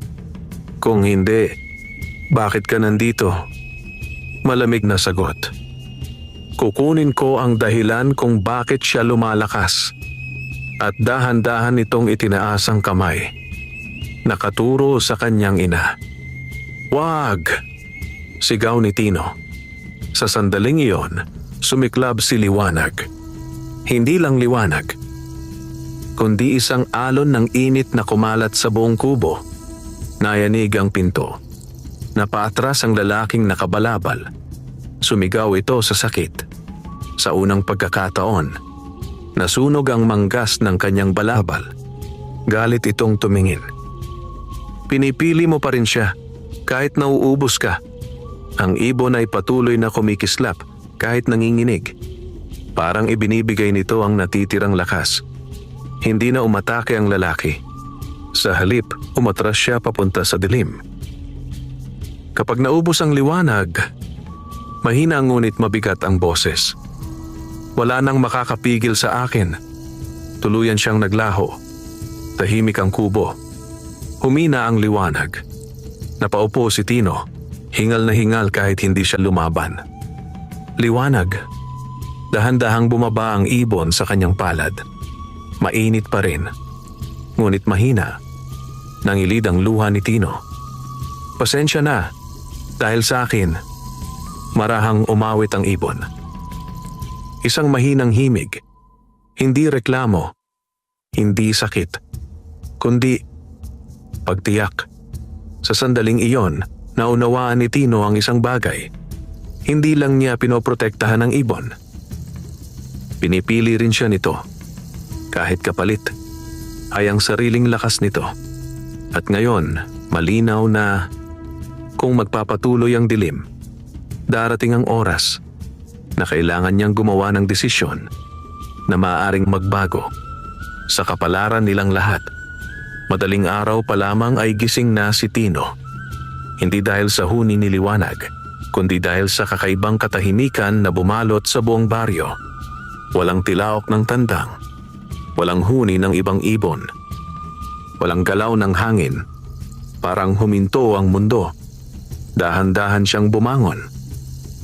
"Kung hindi, bakit ka nandito?" Malamig na sagot. "Kukunin ko ang dahilan kung bakit siya lumalakas." At dahan-dahan itong itinaas ang kamay. Nakaturo sa kanyang ina. "Wag!" sigaw ni Tino. Sa sandaling iyon, sumiklab si Liwanag. Hindi lang liwanag, kundi isang alon ng init na kumalat sa buong kubo. Nayanig ang pinto. Napaatras ang lalaking nakabalabal. Sumigaw ito sa sakit. Sa unang pagkakataon, nasunog ang manggas ng kanyang balabal. Galit itong tumingin. "Pinipili mo pa rin siya, kahit nauubos ka." Ang ibon ay patuloy na kumikislap kahit nanginginig. Parang ibinibigay nito ang natitirang lakas. Hindi na umatake ang lalaki. Sa halip, umatras siya papunta sa dilim. Kapag naubos ang liwanag, mahina ngunit mabigat ang boses. "Wala nang makakapigil sa akin." Tuluyan siyang naglaho. Tahimik ang kubo. Humina ang liwanag. Napaupo si Tino, hingal na hingal kahit hindi siya lumaban. "Liwanag." Dahan-dahang bumaba ang ibon sa kanyang palad. Mainit pa rin, ngunit mahina. Nangilid ang luha ni Tino. "Pasensya na, dahil sa akin." Marahang umawit ang ibon. Isang mahinang himig. Hindi reklamo. Hindi sakit. Kundi pagtiyak. Sa sandaling iyon, naunawaan ni Tino ang isang bagay. Hindi lang niya pinoprotektahan ang ibon. Pinipili rin siya nito. Kahit kapalit, ay ang sariling lakas nito. At ngayon, malinaw na kung magpapatuloy ang dilim, darating ang oras na kailangan niyang gumawa ng desisyon na maaaring magbago sa kapalaran nilang lahat. Madaling araw pa lamang ay gising na si Tino. Hindi dahil sa huni ni Liwanag, kundi dahil sa kakaibang katahimikan na bumalot sa buong baryo. Walang tilaok ng tandang, walang huni ng ibang ibon, walang galaw ng hangin. Parang huminto ang mundo. Dahan-dahan siyang bumangon.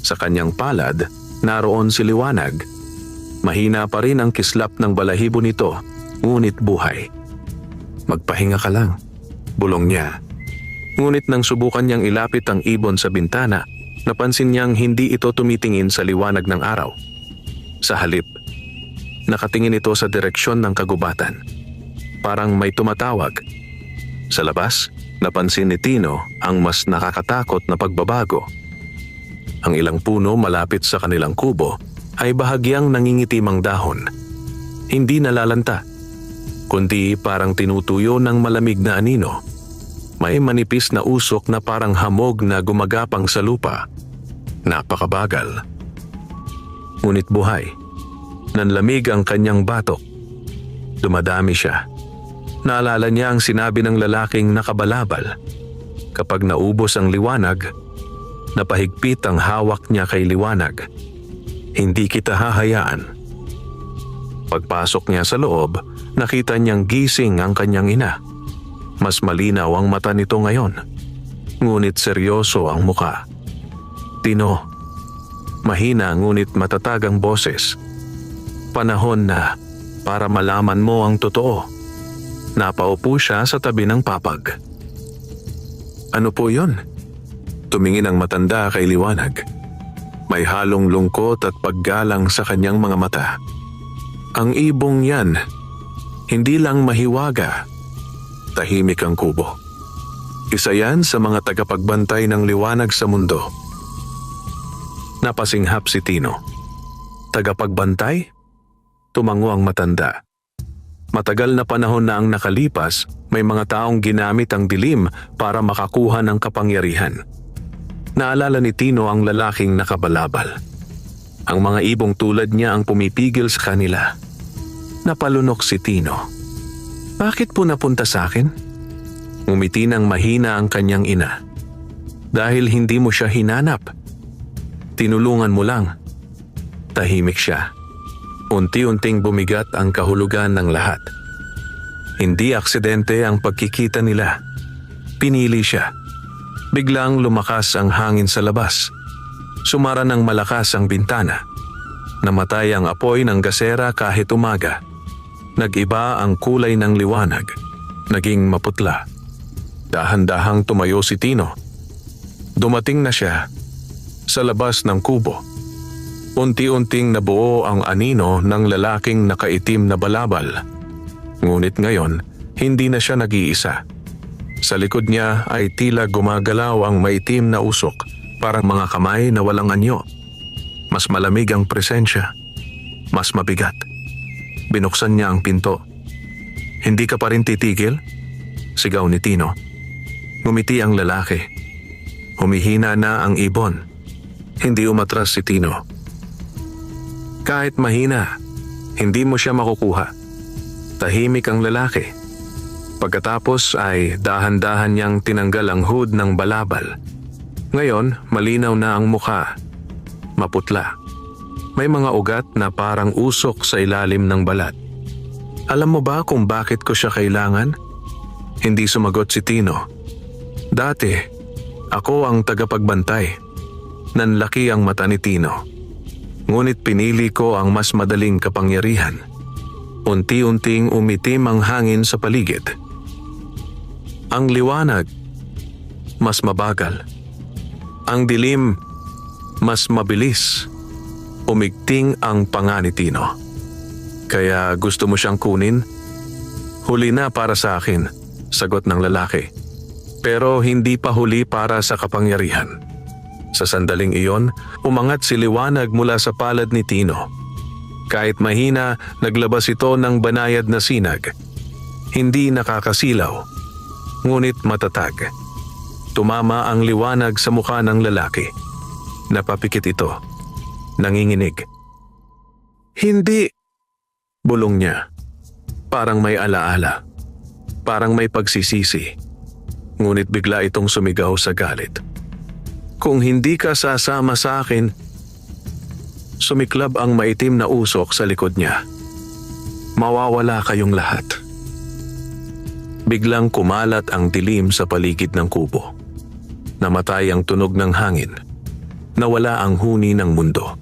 Sa kanyang palad, naroon si Liwanag. Mahina pa rin ang kislap ng balahibo nito, ngunit buhay. Magpahinga ka lang, bulong niya. Ngunit nang subukan niyang ilapit ang ibon sa bintana, napansin niyang hindi ito tumitingin sa liwanag ng araw. Sa halip, nakatingin ito sa direksyon ng kagubatan. Parang may tumatawag. Sa labas, napansin ni Tino ang mas nakakatakot na pagbabago. Ang ilang puno malapit sa kanilang kubo ay bahagyang nangingitim ang dahon. Hindi nalalanta, kundi parang tinutuyo ng malamig na anino. May manipis na usok na parang hamog na gumagapang sa lupa. Napakabagal. Ngunit buhay. Nanlamig ang kanyang batok. Dumadami siya. Naalala niya ang sinabi ng lalaking nakabalabal. Kapag naubos ang liwanag, napahigpit ang hawak niya kay Liwanag. Hindi kita hahayaan. Pagpasok niya sa loob, nakita niyang gising ang kanyang ina. Mas malinaw ang mata nito ngayon. Ngunit seryoso ang muka. Tino, mahina ngunit matatag ang boses. Panahon na para malaman mo ang totoo. Napaupo siya sa tabi ng papag. Ano po yun? Tumingin ang matanda kay Liwanag. May halong lungkot at paggalang sa kanyang mga mata. Ang ibong yan, hindi lang mahiwaga. Tahimik ang kubo. Isa yan sa mga tagapagbantay ng liwanag sa mundo. Napasinghap si Tino. Tagapagbantay? Tumango ang matanda. Matagal na panahon na ang nakalipas, may mga taong ginamit ang dilim para makakuha ng kapangyarihan. Naalala ni Tino ang lalaking nakabalabal. Ang mga ibong tulad niya ang pumipigil sa kanila. Napalunok si Tino. Bakit po napunta sa akin? Ngumiti ng mahina ang kanyang ina. Dahil hindi mo siya hinanap. Tinulungan mo lang. Tahimik siya. Unti-unting bumigat ang kahulugan ng lahat. Hindi aksidente ang pagkikita nila. Pinili siya. Biglang lumakas ang hangin sa labas. Sumara ng malakas ang bintana. Namatay ang apoy ng gasera kahit umaga. Nag-iba ang kulay ng liwanag. Naging maputla. Dahan-dahang tumayo si Tino. Dumating na siya sa labas ng kubo. Unti-unting nabuo ang anino ng lalaking nakaitim na balabal. Ngunit ngayon, hindi na siya nag-iisa. Sa likod niya ay tila gumagalaw ang maitim na usok, parang mga kamay na walang anyo. Mas malamig ang presensya. Mas mabigat. Binuksan niya ang pinto. Hindi ka pa rin titigil? Sigaw ni Tino. Ngumiti ang lalaki. Humihina na ang ibon. Hindi umatras si Tino. Kahit mahina, hindi mo siya makukuha. Tahimik ang lalaki. Pagkatapos ay dahan-dahan niyang tinanggal ang hood ng balabal. Ngayon, malinaw na ang mukha. Maputla. May mga ugat na parang usok sa ilalim ng balat. Alam mo ba kung bakit ko siya kailangan? Hindi sumagot si Tino. Dati, ako ang tagapagbantay. Nanlaki ang mata ni Tino. Ngunit pinili ko ang mas madaling kapangyarihan. Unti-unting umitim ang hangin sa paligid. Ang liwanag, mas mabagal. Ang dilim, mas mabilis. Umigting ang panga ni Tino. Kaya gusto mo siyang kunin? Huli na para sa akin, sagot ng lalaki. Pero hindi pa huli para sa kapangyarihan. Sa sandaling iyon, umangat si Liwanag mula sa palad ni Tino. Kahit mahina, naglabas ito ng banayad na sinag. Hindi nakakasilaw, ngunit matatag. Tumama ang liwanag sa mukha ng lalaki. Napapikit ito. Nanginginig. "Hindi!" bulong niya. Parang may alaala. Parang may pagsisisi. Ngunit bigla itong sumigaw sa galit. "Kung hindi ka sasama sa akin..." Sumiklab ang maitim na usok sa likod niya. "Mawawala kayong lahat." Biglang kumalat ang dilim sa paligid ng kubo. Namatay ang tunog ng hangin. Nawala ang huni ng mundo.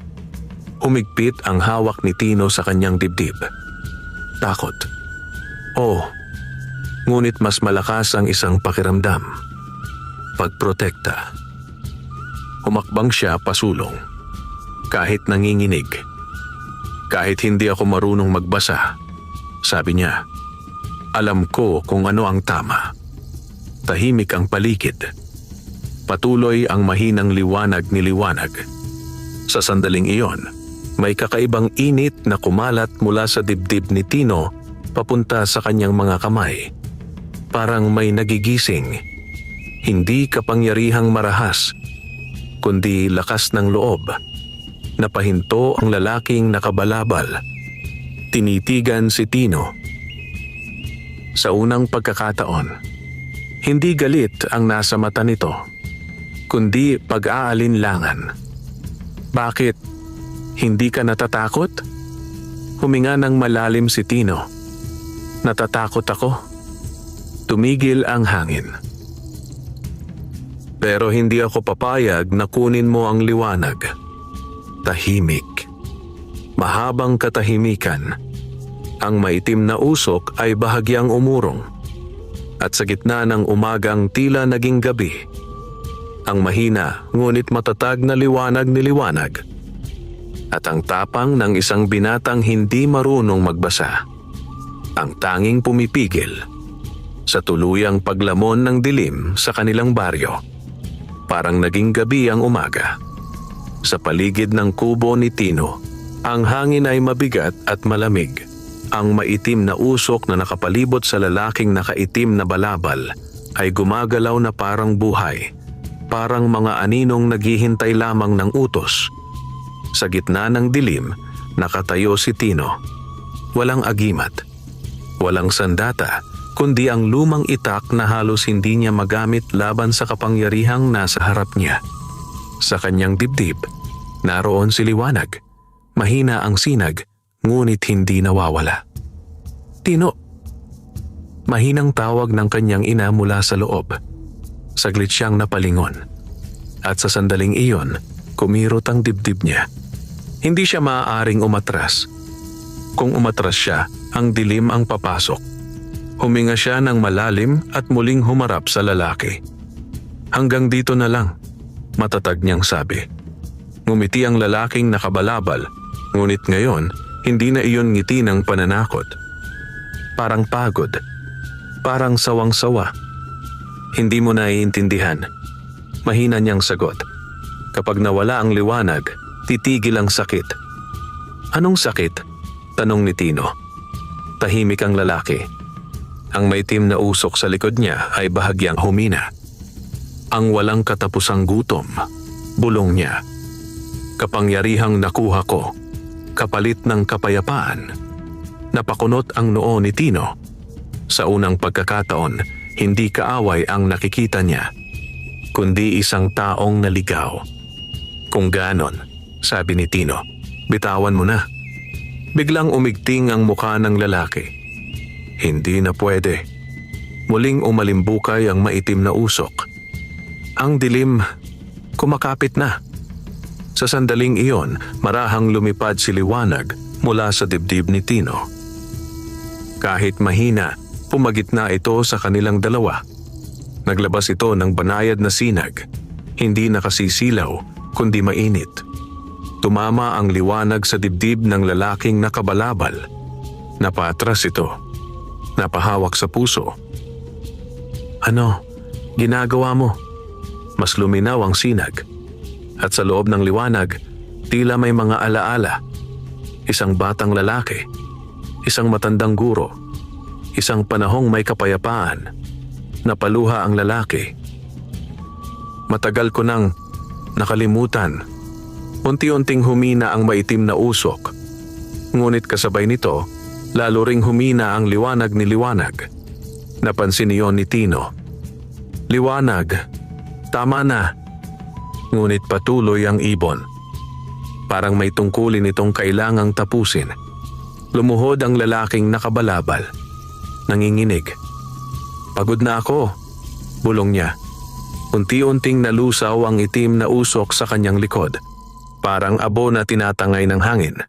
Humigpit ang hawak ni Tino sa kanyang dibdib. Takot. Oo. Ngunit mas malakas ang isang pakiramdam. Pagprotekta. Humakbang siya pasulong. Kahit nanginginig. "Kahit hindi ako marunong magbasa," sabi niya, "alam ko kung ano ang tama." Tahimik ang paligid. Patuloy ang mahinang liwanag ni Liwanag. Sa sandaling iyon, may kakaibang init na kumalat mula sa dibdib ni Tino papunta sa kanyang mga kamay. Parang may nagigising. Hindi kapangyarihang marahas, kundi lakas ng loob. Napahinto ang lalaking nakabalabal. Tinitigan si Tino. Sa unang pagkakataon, hindi galit ang nasa mata nito, kundi pag-aalinlangan. "Bakit? Hindi ka natatakot?" Huminga ng malalim si Tino. "Natatakot ako." Tumigil ang hangin. "Pero hindi ako papayag na kunin mo ang liwanag." Tahimik. Mahabang katahimikan. Ang maitim na usok ay bahagyang umurong. At sa gitna ng umagang tila naging gabi, ang mahina ngunit matatag na liwanag ni Liwanag. At ang tapang ng isang binatang hindi marunong magbasa. Ang tanging pumipigil sa tuluyang paglamon ng dilim sa kanilang baryo. Parang naging gabi ang umaga. Sa paligid ng kubo ni Tino, ang hangin ay mabigat at malamig. Ang maitim na usok na nakapalibot sa lalaking nakaitim na balabal ay gumagalaw na parang buhay. Parang mga aninong naghihintay lamang ng utos. Sa gitna ng dilim, nakatayo si Tino. Walang agimat, walang sandata, kundi ang lumang itak na halos hindi niya magamit laban sa kapangyarihang nasa harap niya. Sa kanyang dibdib, naroon si Liwanag. Mahina ang sinag, ngunit hindi nawawala. "Tino!" Mahinang tawag ng kanyang ina mula sa loob. Saglit siyang napalingon. At sa sandaling iyon, kumirot ang dibdib niya. Hindi siya maaaring umatras. Kung umatras siya, ang dilim ang papasok. Huminga siya ng malalim at muling humarap sa lalaki. "Hanggang dito na lang," matatag niyang sabi. Ngumiti ang lalaking nakabalabal, ngunit ngayon, hindi na iyon ngiti ng pananakot. Parang pagod, parang sawang-sawa. "Hindi mo naiintindihan," mahina niyang sagot. "Kapag nawala ang liwanag, titigil ang sakit." "Anong sakit?" tanong ni Tino. Tahimik ang lalaki. Ang maitim na usok sa likod niya ay bahagyang humina. "Ang walang katapusang gutom," bulong niya. "Kapangyarihang nakuha ko, kapalit ng kapayapaan." Napakunot ang noo ni Tino. Sa unang pagkakataon, hindi kaaway ang nakikita niya, kundi isang taong naligaw. "Kung ganon," sabi ni Tino, "bitawan mo na." Biglang umigting ang mukha ng lalaki. "Hindi na pwede." Muling umalimbukay ang maitim na usok. Ang dilim, kumakapit na. Sa sandaling iyon, marahang lumipad si Liwanag mula sa dibdib ni Tino. Kahit mahina, pumagitna ito sa kanilang dalawa. Naglabas ito ng banayad na sinag, hindi nakasisilaw, kundi mainit. Tumama ang liwanag sa dibdib ng lalaking nakabalabal. Napatras ito. Napahawak sa puso. "Ano, ginagawa mo?" Mas luminaw ang sinag. At sa loob ng liwanag, tila may mga alaala. Isang batang lalaki, isang matandang guro, isang panahong may kapayapaan. Napaluha ang lalaki. Matagal ko nang nakalimutan. Unti-unting humina ang maitim na usok. Ngunit kasabay nito, lalo ring humina ang liwanag ni Liwanag. Napansin niyon ni Tino. Liwanag, tama na. Ngunit patuloy ang ibon. Parang may tungkulin itong kailangang tapusin. Lumuhod ang lalaking nakabalabal. Nanginginig. Pagod na ako, bulong niya. Unti-unting nalusaw ang itim na usok sa kanyang likod. Parang abo na tinatangay ng hangin.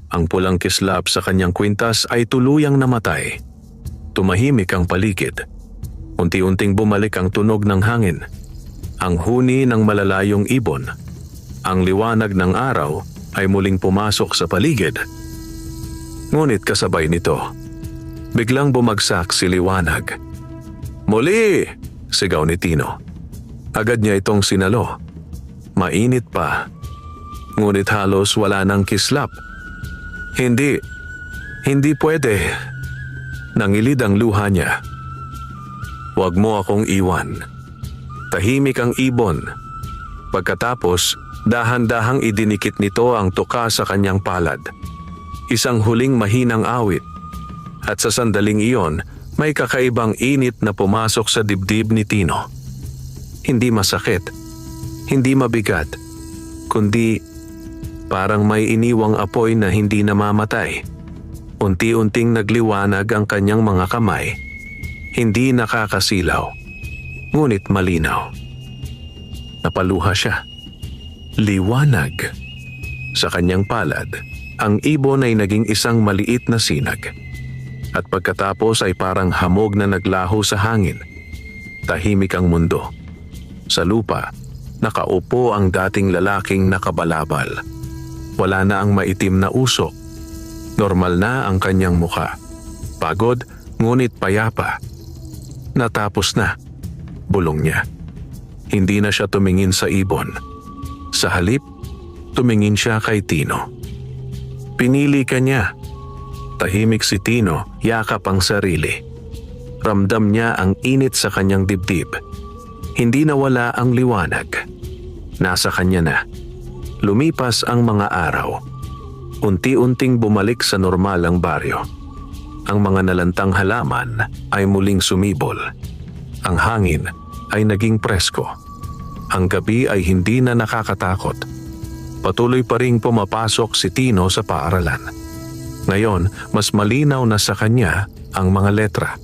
Ang pulang kislap sa kanyang kwintas ay tuluyang namatay. Tumahimik ang paligid. Unti-unting bumalik ang tunog ng hangin. Ang huni ng malalayong ibon. Ang liwanag ng araw ay muling pumasok sa paligid. Ngunit kasabay nito, biglang bumagsak si Liwanag. Muli! Sigaw ni Tino. Agad niya itong sinalo. Mainit pa. Ngunit halos wala ng kislap. Hindi pwede. Nangilid ang luha niya. Huwag mo akong iwan. Tahimik ang ibon. Pagkatapos, dahan-dahang idinikit nito ang tuka sa kanyang palad. Isang huling mahinang awit. At sa sandaling iyon, may kakaibang init na pumasok sa dibdib ni Tino. Hindi masakit, hindi mabigat, kundi parang may iniwang apoy na hindi namamatay. Unti-unting nagliwanag ang kanyang mga kamay. Hindi nakakasilaw, ngunit malinaw. Napaluha siya. Liwanag. Sa kanyang palad, ang ibon ay naging isang maliit na sinag. At pagkatapos ay parang hamog na naglaho sa hangin. Tahimik ang mundo. Sa lupa, nakaupo ang dating lalaking nakabalabal. Wala na ang maitim na usok. Normal na ang kanyang muka. Pagod, ngunit payapa. Natapos na, bulong niya. Hindi na siya tumingin sa ibon. Sa halip, tumingin siya kay Tino. Pinili ka niya. Tahimik si Tino, yakap ang sarili. Ramdam niya ang init sa kanyang dibdib. Hindi nawala ang liwanag. Nasa kanya na. Lumipas ang mga araw. Unti-unting bumalik sa normal ang baryo. Ang mga nalantang halaman ay muling sumibol. Ang hangin ay naging presko. Ang gabi ay hindi na nakakatakot. Patuloy pa ring pumapasok si Tino sa paaralan. Ngayon, mas malinaw na sa kanya ang mga letra.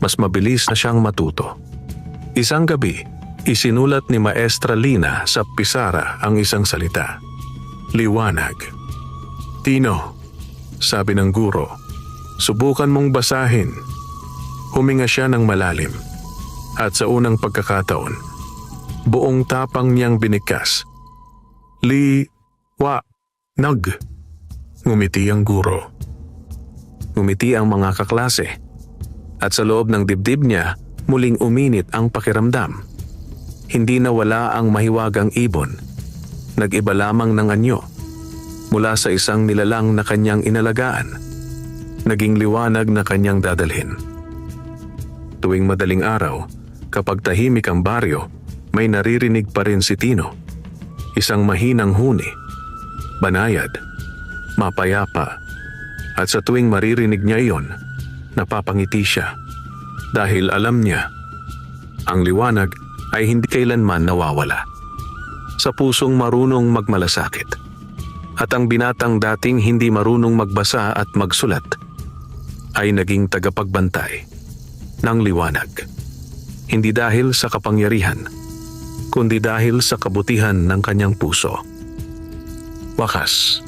Mas mabilis na siyang matuto. Isang gabi, isinulat ni Maestra Lina sa pisara ang isang salita. Liwanag. Tino, sabi ng guro, subukan mong basahin. Huminga siya ng malalim. At sa unang pagkakataon, buong tapang niyang binikas. Nag. Ngumiti ang guro. Ngumiti ang mga kaklase. At sa loob ng dibdib niya, muling uminit ang pakiramdam. Hindi nawala ang mahiwagang ibon. Nag-iba lamang ng anyo. Mula sa isang nilalang na kanyang inalagaan. Naging liwanag na kanyang dadalhin. Tuwing madaling araw, kapag tahimik ang baryo, may naririnig pa rin si Tino. Isang mahinang huni. Banayad. Mapayapa. At sa tuwing maririnig niya iyon, napapangiti siya. Dahil alam niya, ang liwanag ay hindi kailanman nawawala. Sa pusong marunong magmalasakit. At ang binatang dating hindi marunong magbasa at magsulat, ay naging tagapagbantay ng liwanag. Hindi dahil sa kapangyarihan, kundi dahil sa kabutihan ng kanyang puso. Wakas.